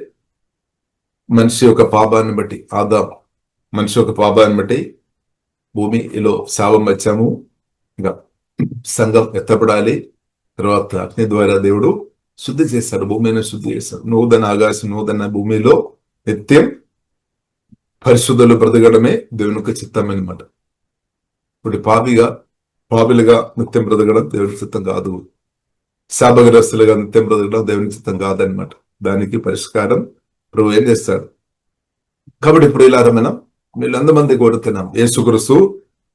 మనిషి యొక్క పాపాన్ని బట్టి మనిషి యొక్క పాపాన్ని బట్టి భూమిలో శాపం వచ్చాము. ఇంకా సంఘం ఎత్తపడాలి. తర్వాత అగ్ని ద్వారా దేవుడు శుద్ధి చేశాడు, భూమిని శుద్ధి చేశాడు. నూతన ఆకాశం నూతన భూమిలో నిత్యం పరిశుద్ధులు బ్రతకడమే దేవునికి చిత్తం అనమాట. ఇప్పుడు పాపిలుగా నిత్యం బ్రతకడం దేవుని చిత్తం కాదు. శాపగ్రస్తులుగా నిత్యం బ్రతకడం దేవుని చిత్తం కాదనమాట. దానికి పరిష్కారం ప్రభు ఏం చేస్తాడు? కాబట్టి ఇప్పుడు ఇలా మనం వీళ్ళంతమంది కోరుతున్నాం, యేసుక్రీస్తు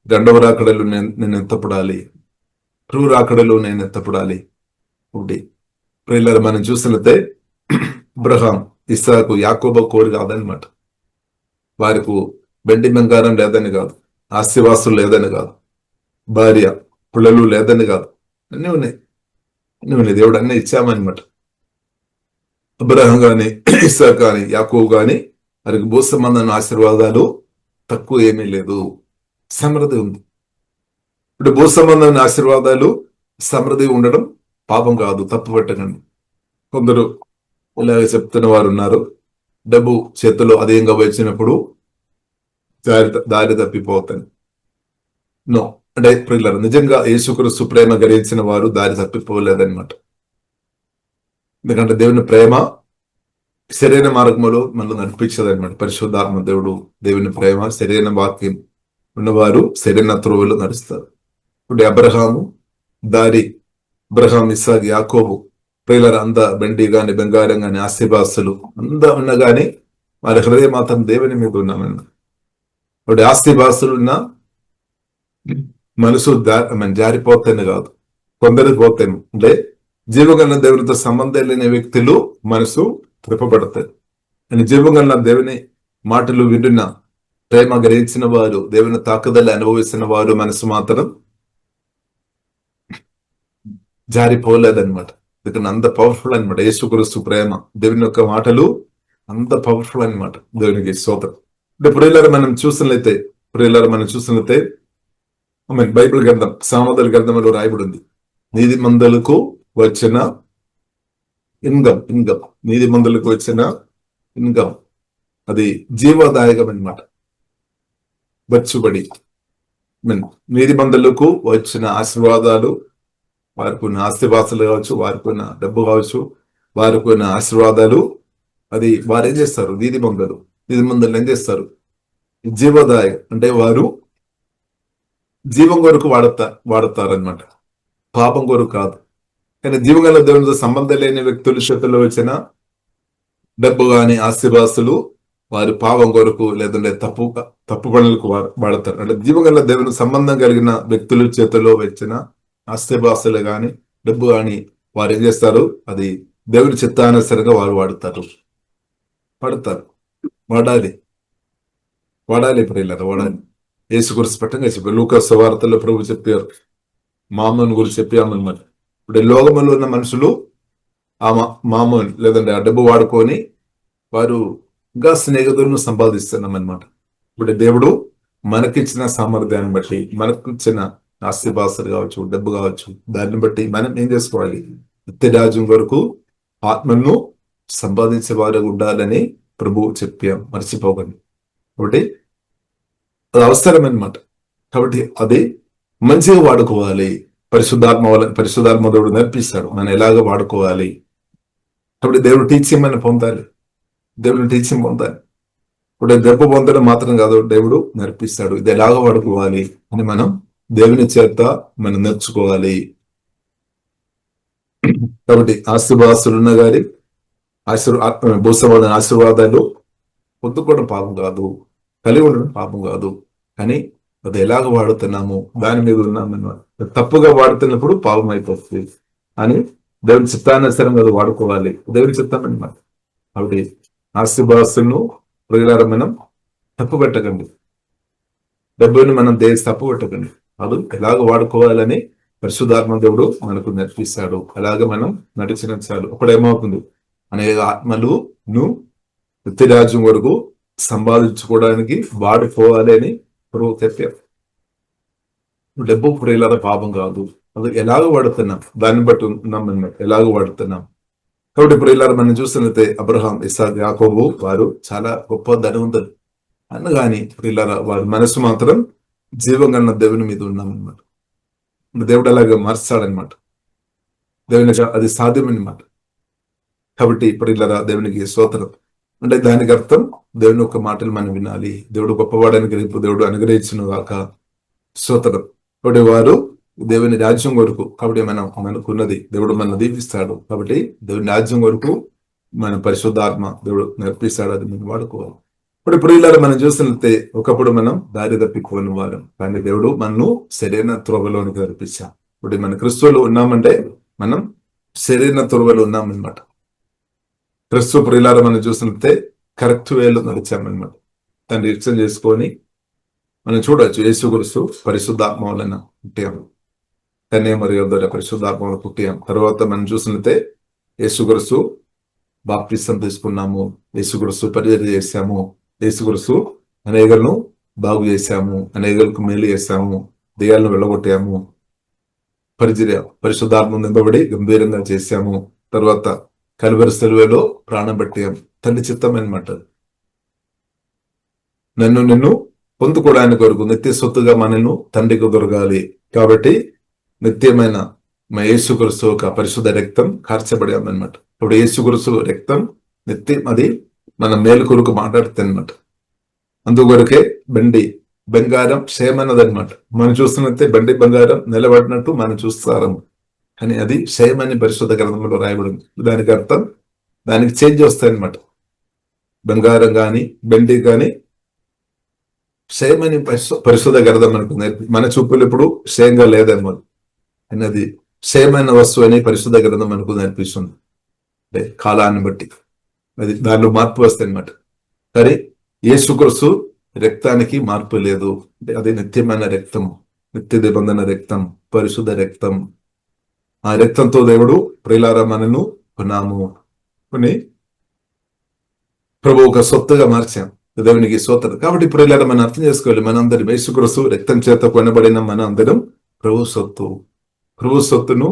రెండవ రాకడలో నేను ఎత్తపడాలి, ప్రభు రాకడలో నేను ఎత్తపడాలి. ఒకటి ప్రియులారా మనం చూసినట్లయితే అబ్రహాం, ఇస్సాకు, యాకోబు కోరి కాదనమాట. వారికి వెండి బంగారం లేదని కాదు, ఆస్తివాసులు లేదని కాదు, భార్య పిల్లలు లేదని కాదు, అన్నీ ఉన్నాయి. దేవుడు అన్నీ ఇచ్చామన్నమాట. అబ్రహాం గాని, ఇస్సాకు కానీ, యాకోబు కానీ వారికి భూ సంబంధమైన ఆశీర్వాదాలు తక్కువ ఏమీ లేదు, సమృద్ధి ఉంది. ఇప్పుడు భూ సంబంధమైన ఆశీర్వాదాలు సమృద్ధి ఉండడం పాపం కాదు, తప్పు పెట్టకండి. కొందరు ఇలాగ చెప్తున్న వారు ఉన్నారు, డబ్బు చేతిలో అధికంగా వచ్చినప్పుడు దారి తప్పిపోతాను. నో, అంటే ప్రియులారా నిజంగా యేసుక్రీస్తు ప్రేమ గ్రహించిన వారు దారి తప్పిపోలేదన్నమాట. ఎందుకంటే దేవుని ప్రేమ సరైన మార్గంలో మనల్ని నడిపించదన్నమాట. పరిశుద్ధాత్మ దేవుని ప్రేమ సరైన వాక్యం ఉన్నవారు సరైన త్రోవలో నడుస్తారు. ఇప్పుడు అబ్రహాము ఇస్సాకు, యాకోబు ప్రియులారా అంత వెండి గాని బంగారం గాని ఆస్తిపాస్తులు అంతా ఉన్నా గాని వారి హృదయం మాత్రం దేవుని మీద ఉన్నామన్న. ఇప్పుడు ఆస్తిపాస్తులు ఉన్న మనసు జారిపోతేనే కాదు, కొందరికి పోతాము. అంటే జీవగల దేవునితో సంబంధం లేని వ్యక్తులు మనసు త్రిప్పబడతాయి. అని జీవగల దేవుని మాటలు వింటున్న ప్రేమ గ్రహించిన వారు, దేవుని తాకుదల అనుభవిస్తున్న వారు మనసు మాత్రం జారిపోలేదన్నమాట. ఎందుకంటే అంత పవర్ఫుల్ అనమాట యేసుక్రీస్తు ప్రేమ. దేవుని యొక్క మాటలు అంత పవర్ఫుల్ అనమాట. దేవునికి స్తోత్రం. అంటే ప్రియులారా మనం చూసినట్లయితే బైబిల్ గ్రంథం సామెతల గ్రంథంలో రాయబడి ఉంది, నీతిమంతులకు వచ్చిన ఇన్కమ్ అది జీవదాయకం అనమాట. వచ్చుబడి నీతిమంతులకు వచ్చిన ఆశీర్వాదాలు, వారికి ఉన్న ఆస్తిపాస్తులు కావచ్చు, వారికి ఉన్న డబ్బు కావచ్చు, వారికి ఉన్న ఆశీర్వాదాలు, అది వారు ఏం చేస్తారు? నీతిమంతులు ఏం చేస్తారు? జీవదాయ అంటే వారు జీవం కొరకు వాడతారనమాట, పాపం కొరకు కాదు. కానీ జీవగల దేవునితో సంబంధం లేని వ్యక్తులు చేతుల్లో వచ్చిన డబ్బు గాని ఆస్తిపాస్తులు వారి పాపం కొరకు లేదంటే తప్పు పనులకు వాడతారు. అంటే జీవగల దేవుని సంబంధం కలిగిన వ్యక్తుల చేతుల్లో వచ్చిన ఆస్తిపాస్తులు గాని డబ్బు గాని వారు ఏం చేస్తారు, అది దేవుని చిత్తానుసరంగా వారు వాడతారు. వాడాలి ప్రియులారా, వాడాలి. యేసు గురించి స్పష్టంగా చెప్పారు. లూకాసు వార్తల్లో ప్రభు చెప్పారు, మామూలు గురించి చెప్పామన్నమాట. ఇప్పుడు లోకములో ఉన్న మనుషులు ఆ మామూలు లేదంటే ఆ డబ్బు వాడుకొని వారు ఇంకా స్నేహితులను సంపాదిస్తున్నాం అనమాట. ఇప్పుడు దేవుడు మనకిచ్చిన సామర్థ్యాన్ని బట్టి, మనకిచ్చిన ఆస్తిపాస్తులు కావచ్చు, డబ్బు కావచ్చు, దాన్ని బట్టి మనం ఏం చేసుకోవాలి, నిత్యరాజ్యం వరకు ఆత్మను సంపాదించే వారు ఉండాలని ప్రభు చెప్పాం, మర్చిపోకండి. కాబట్టి అది అవసరం అనమాట. కాబట్టి అది మంచిగా వాడుకోవాలి. పరిశుద్ధాత్మ దేవుడు నేర్పిస్తాడు మనం ఎలాగ వాడుకోవాలి. కాబట్టి దేవుడు టీచింగ్ మనం పొందాలి, దేవుడిని టీచింగ్ పొందాలి. ఇప్పుడు దెబ్బ పొందడం మాత్రం కాదు, దేవుడు నేర్పిస్తాడు ఇది ఎలాగ వాడుకోవాలి అని మనం దేవుని చేత మనం నేర్చుకోవాలి. కాబట్టి ఆశీర్వాదాలున్న గారి భూసంబంధ ఆశీర్వాదాలు పొందుకోవడం పాపం కాదు, కలిగి ఉండడం పాపం కాదు. కానీ అది ఎలాగ వాడుతున్నాము దాని మీద ఉన్నామన్నమాట. తప్పుగా వాడుతున్నప్పుడు పాపం అయిపోతుంది అని దేవుని చిత్తానుసరంగా అది వాడుకోవాలి, దేవుని చిత్తం అన్నమాట. కాబట్టి ఆస్తిపాస్తులను ప్రజలారా మనం తప్పు పెట్టకండి, డబ్బుని మనం తప్పు పెట్టకండి. అది ఎలాగ వాడుకోవాలని పరిశుద్ధాత్మ దేవుడు మనకు నేర్పిస్తాడు. అలాగ మనం నడిచిన చాలు. అప్పుడు ఏమవుతుంది, అనేక ఆత్మలను నిత్యరాజ్యం వరకు సంపాదించుకోవడానికి వాడుకోవాలి అని ప్రభు చెప్పారు. డబ్బు ప్రియులారా పాపం కాదు, అది ఎలాగ వాడుతున్నాం దాన్ని బట్టి ఉన్నాం అన్నమాట, ఎలాగ వాడుతున్నాం. కాబట్టి ప్రియులారా మనం చూస్తున్నట్టే అబ్రహాం, ఇస్సాకు, యాకోబు వారు చాలా గొప్ప ధనవంతులు అనగాని ప్రియులారా వారి మనసు మాత్రం జీవం కన్నా దేవుని మీద ఉన్నామన్నమాట. దేవుడు అలాగే మార్చాడనమాట, దేవుని అది సాధ్యమన్నమాట. కాబట్టి ప్రియులారా దేవునికి స్తోత్రం. అంటే దానికి అర్థం దేవుని యొక్క మాటలు మనం వినాలి. దేవుడు గొప్పవాడని గ్రహింపు దేవుడు అనుగ్రహించును గాక. స్తోత్రం. కాబట్టి వారు దేవుని రాజ్యం వరకు, కాబట్టి మనం మనకున్నది దేవుడు మన దీపిస్తాడు. కాబట్టి దేవుని రాజ్యం వరకు మన పరిశుద్ధాత్మ దేవుడు నేర్పిస్తాడు, అది మనం వాడుకోవాలి. ఇప్పుడు ఇలా మనం చూసినట్లయితే ఒకప్పుడు మనం దారి తప్పిపోయిన వారం, కానీ దేవుడు మనను సరైన త్రోవలోనికి నడిపించాం. ఇప్పుడు మన క్రిస్తువులో ఉన్నామంటే మనం సరైన త్రోవలో ఉన్నామన్నమాట. క్రిస్తు ప్రియులార మనం చూసినట్లయితే కరెక్ట్ వేలో నడిచామన్నమాట. దాన్ని రిక్షన్ చేసుకొని మనం చూడవచ్చు, యేసుక్రీస్తు పరిశుద్ధాత్మ వలన పుట్టాము, కన్య మరియ ద్వారా పరిశుద్ధాత్మ వలన పుట్టాం. తర్వాత మనం చూసినట్లయితే యేసుక్రీస్తు బాప్తిసం తీసుకున్నాము, యేసుక్రీస్తు పరిచర్య చేశాము, యేసుక్రీస్తు అనేకలను బాగు చేశాము, అనేకలకు మేలు చేశాము, దెయ్యాలను వెళ్ళగొట్టాము, పరిశుద్ధాత్మ నింపబడి గంభీరంగా చేశాము. తర్వాత కల్వరి సిలువలో ప్రాణం పెట్టాం. తండ్రి చిత్తం అన్నమాట. నిన్ను పొందుకోవడానికి కొరకు నిత్య సొత్తుగా మనను తండ్రికి దొరకాలి. కాబట్టి నిత్యమైన మా యేసుక్రీస్తు ఒక పరిశుద్ధ రక్తం కార్చబడామన్నమాట. ఇప్పుడు యేసుక్రీస్తు రక్తం నిత్యం, అది మన మేలు కొరకు మాట్లాడుతుంది అనమాట. అందుకొరకే బంగారం క్షయమన్నదనమాట. మనం చూస్తున్నట్టే బండి బంగారం నిలబడినట్టు మనం చూస్తాము, అని అది క్షయమని పరిశుద్ధ గ్రంథంలో రాయబడింది. దానికి అర్థం దానికి చేంజ్ వస్తాయి అనమాట. బంగారం కానీ బెండి కానీ క్షయమని పరిశుద్ధ గ్రంథం మనకు మన చూపులు ఇప్పుడు క్షయంగా లేదన్నమాట, అని అది క్షయమైన వస్తువు అని పరిశుద్ధ గ్రంథం మనకు నేర్పిస్తుంది. అంటే కాలాన్ని బట్టి అది దానిలో మార్పు వస్తాయి అనమాట. కానీ యేసుక్రీస్తు రక్తానికి మార్పు లేదు. అంటే అది నిత్యమైన రక్తం, నిత్య నిబంధన రక్తం, పరిశుద్ధ రక్తం. ఆ రక్తంతో దేవుడు ప్రియులారా మనను కొన్నాము, కొని ప్రభు ఒక సొత్తుగా మార్చాం. దేవునికి స్తోత్రం. కాబట్టి ప్రియులారా మనం అర్థం చేసుకోవాలి, మనందరి యేసుక్రీస్తు రక్తం చేత కొనబడిన మన అందరం ప్రభు సొత్తు. ప్రభు సొత్తును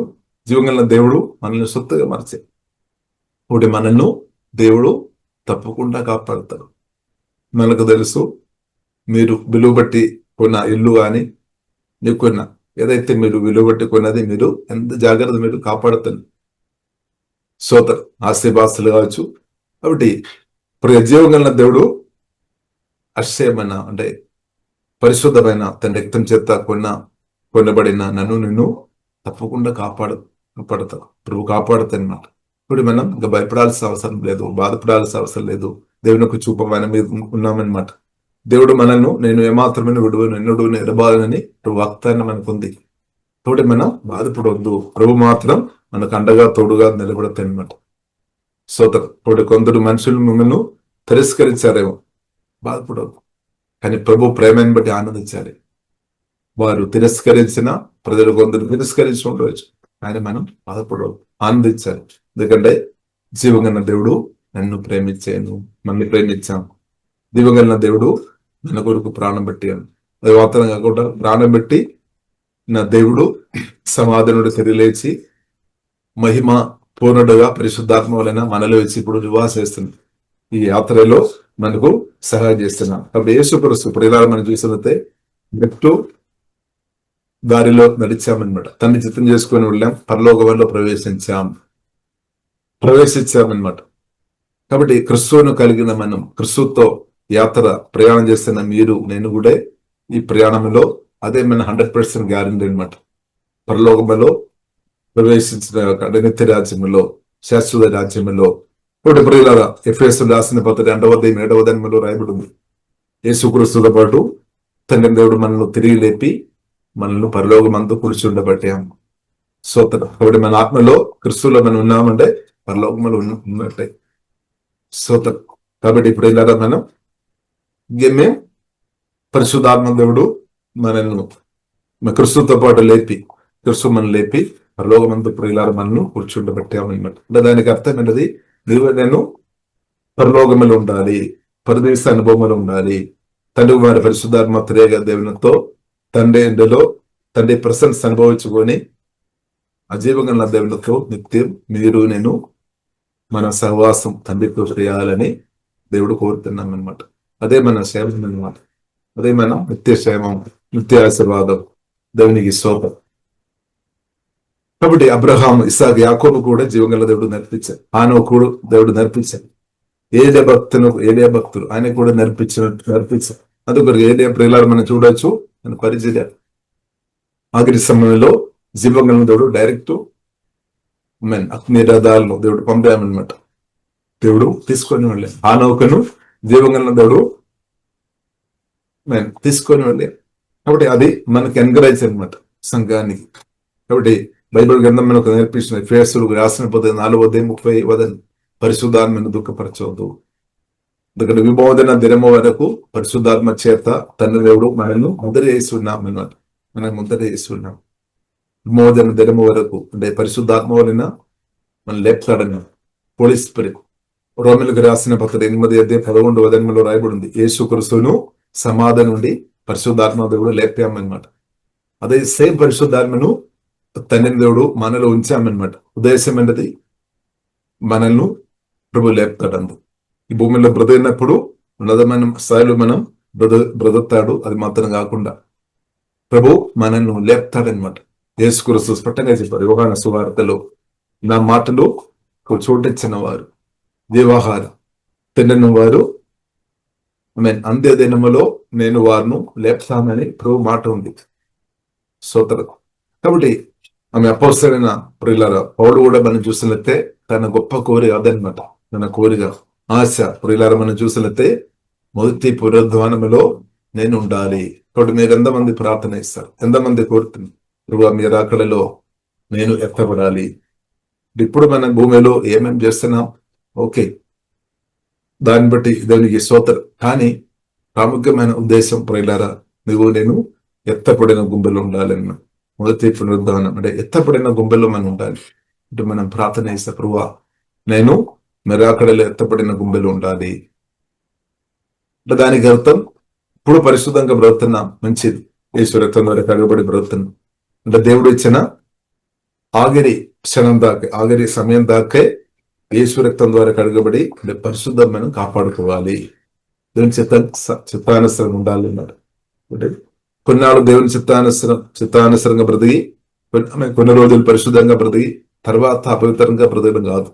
జీవంగల దేవుడు మనల్ని సొత్తుగా మార్చాం. ఒకటి మనల్ని దేవుడు తప్పకుండా కాపాడతాడు. మనకు తెలుసు, మీరు విలువ బట్టి కొన్న ఇల్లు కానీ మీకున్న ఏదైతే మీరు విలువ బట్టి కొన్నది మీరు ఎంత జాగ్రత్త మీరు కాపాడుతారు. ఆస్తిపాస్తులు కావచ్చు. కాబట్టి జీవం కలిగిన దేవుడు అక్షయమైన అంటే పరిశుద్ధమైన తన రక్తం చేత కొనబడిన నన్ను నిన్ను తప్పకుండా కాపాడతా ప్రభు కాపాడుతానమాట. ఇప్పుడు మనం ఇంకా భయపడాల్సిన అవసరం లేదు, బాధపడాల్సిన అవసరం లేదు. దేవునికి చూపమైన మీద ఉన్నామన్నమాట. దేవుడు మనల్ని నేను ఏమాత్రమైన విడువను ఎన్నడూ ఎడబాలనని వాగ్దానం మనకు ఉంది. తోటి మనం బాధపడవద్దు, ప్రభు మాత్రం మనకు అండగా తోడుగా నిలబడతాయి అనమాట. తోటి కొందరు మనుషులు మిమ్మల్ని తిరస్కరించారేమో, బాధపడవద్దు. కానీ ప్రభు ప్రేమను బట్టి ఆనందించాలి. వారు తిరస్కరించిన ప్రజలు కొందరు తిరస్కరించి ఉండవచ్చు, కానీ మనం బాధపడవద్దు, ఆనందించాలి. ఎందుకంటే జీవగన్న దేవుడు నన్ను ప్రేమించాను, మళ్ళీ ప్రేమించాం. జీవగన్న దేవుడు మన కొరకు ప్రాణం పెట్టాను. అది మాత్రం కాకుండా ప్రాణం పెట్టి నా దేవుడు సమాధి నుండి తిరిగిలేచి మహిమ పూర్ణుడుగా పరిశుద్ధాత్మ వలన మనలో వచ్చి ఇప్పుడు నివాస చేస్తుంది. ఈ యాత్రలో మనకు సహాయం చేస్తున్నాం. కాబట్టి యేసుక్రీస్తు ప్రియులారా మనం చూసినట్లయితే గట్టు దారిలో నడిచామన్నమాట. తండ్రి చిత్తం చేసుకొని వెళ్ళాం, పరలోకంలో ప్రవేశించామన్నమాట. కాబట్టి క్రిస్తువును కలిగిన మనం, క్రిస్తుతో యాత్ర ప్రయాణం చేస్తున్న మీరు నేను కూడా ఈ ప్రయాణంలో అదే మన 100% గ్యారెంటీ అనమాట. పరలోకంలో ప్రవేశించిన నిత్య రాజ్యంలో, శాశ్వత రాజ్యంలో. ఇప్పుడు ప్రియులారా ఎఫెసీయులకు రాసిన పత్రిక 2వ అధ్యాయం 7వ వచనంలో రాయబడి ఉంది, యేసుక్రీస్తుతో పాటు తండ్రి దేవుడు మనల్ని తిరిగి లేపి మనల్ని పరలోకమందు కూర్చుండబట్టాం. స్తోత్రం. కాబట్టి మన ఆత్మలో క్రీస్తులో మనం ఉన్నామంటే పరలోకంలో ఉన్నట్టే. స్తోత్రం. కాబట్టి ఇప్పుడు ఇలాగా మనం మేము పరిశుద్ధాత్మ దేవుడు మనల్ని క్రీస్తుతో పాటు క్రీస్తు మనం లేపి పరలోకమందు ప్రియులారా మనల్ని కూర్చుండబట్టామన్నమాట. అంటే దానికి అర్థం ఏంటది, నేను పరలోకములు ఉండాలి, పరదేశ అనుభవములు ఉండాలి. తండ్రి వారి పరిశుద్ధాత్మ త్రేగ దేవునితో తండ్రి ప్రసన్స్ అనుభవించుకొని అజీవంగా దేవునితో నిత్యం మీరు నేను మన సహవాసం తండ్రితో చేయాలని దేవుడు కోరుతున్నాం అనమాట. అదే మన క్షేమం అనమాట. అదే మన నిత్య క్షేమం, నిత్య ఆశీర్వాదం. దేవునికి స్తోత్రం. కాబట్టి అబ్రహాం, ఇస్సాకు, యాకోబు కూడా జీవంగల దేవుడు నేర్పించారు. ఆనోకుడు దేవుడు నేర్పించారు. ఏలియా భక్తులు ఆయన కూడా నేర్పించారు. అందుకొరకు ఏలియా ప్రియులారా మనం చూడొచ్చు, ఆయన పరిచర్య ఆఖరి సమయంలో జీవంగల దేవుడు డైరెక్ట్ అగ్ని రథాలను దేవుడు పంపామన్నమాట. దేవుడు తీసుకొని వెళ్ళాడు. ఆనోకును జీవంగల దేవుడు తీసుకొని వెళ్ళాడు. కాబట్టి అది మనకి ఎంకరేజ్ అనమాట సంఘానికి. కాబట్టి బైబిల్ గ్రంథం మనకు నేర్పించిన ఎఫెసీయులకు రాసిన 4వ అధ్యాయం 30వ వచనం, పరిశుద్ధాత్మను దుఃఖపరచవద్దు. ఎందుకంటే విమోచన దినము వరకు పరిశుద్ధాత్మ చేత తండ్రి దేవుడు మనల్ని ముద్ర చేస్తున్నాం అన్నమాట. మనం ముద్ర చేస్తున్నాం విమోచన దినము వరకు. అంటే పరిశుద్ధాత్మ వలన మనం లేపుతాడన్న హోలీ స్పిరిట్. రోమిలకు రాసిన 8వ అధ్యాయం 11వ వచనంలో రాయబడింది, యేసుక్రీస్తును సమాధి నుండి పరిశుద్ధాత్మ దేవుడు లేపామన్నమాట. అదే సేమ్ పరిశుద్ధాత్మను తండ్రి దేవుడు మనలో ఉంచామన్నమాట. ఉద్దేశం ఏంటది, మనల్ని ప్రభు లేపుతాడు. ఈ భూమిలో బ్రతికినప్పుడు ఉన్నతమైన స్థాయిలో మనం బ్రతుకుతాడు. అది మాత్రం కాకుండా ప్రభు మనల్ని లేపుతాడనమాట. యేసుక్రీస్తు స్పష్టంగా చెప్పారు యోహాను సువార్తలో, నా మాటలు చోటిచ్చిన వారు జీవాహారం తినని వారు అంత్య దినములో నేను వారిని లేపుతానని ప్రభు మాట ఉంది. స్తోత్రం. కాబట్టి ఆమె అపోస్తలుడైన ప్రియులారా పౌలు కూడా మనం చూసినట్లయితే తన గొప్ప కోరిక అదనమాట. తన కోరిక ఆశ ప్రియులారా మనం చూసినట్లయితే మొదటి పునరుద్ధానములో నేను ఉండాలి. కాబట్టి మీరు ఎంతమంది ప్రార్థన ఇస్తారు, ఎంతమంది కోరుతుంది, ప్రభు మీరు అక్కడలో నేను ఎత్తబడాలి. ఇప్పుడు మన భూమిలో ఏమేమి చేస్తున్నాం, ఓకే, దాన్ని బట్టి దేవునికి స్తోత్రం. కానీ ప్రాముఖ్యమైన ఉద్దేశం ప్రియులారా నేను ఎత్తపడిన గుంపులో ఉండాలన్న మొదటి పునరుద్ధానం. అంటే ఎత్తపడిన గుంపులో మనం ఉండాలి. అంటే మనం ప్రార్థన చేస్తే ప్రభువా నేను మెరాకడలో ఎత్తపడిన గుంపులో ఉండాలి. అంటే దానికి అర్థం ఇప్పుడు పరిశుద్ధంగా బ్రతుకుతున్నాం, మంచిది, యేసు రక్తం ద్వారా కడగబడి బ్రతుకుతున్నాం. అంటే దేవుడు ఇచ్చిన ఆఖరి క్షణం దాకా, ఆఖరి సమయం దాకే యేసు రక్తం ద్వారా కడగబడి పరిశుద్ధం మనం కాపాడుకోవాలి. దేవుని చిత్తానుసరం ఉండాలి అన్నాడు. అంటే కొన్నాళ్ళు దేవుని చిత్తానుసరంగా బ్రతికి కొన్ని రోజులు పరిశుద్ధంగా బ్రతికి తర్వాత అపవిత్రంగా బ్రతకడం కాదు.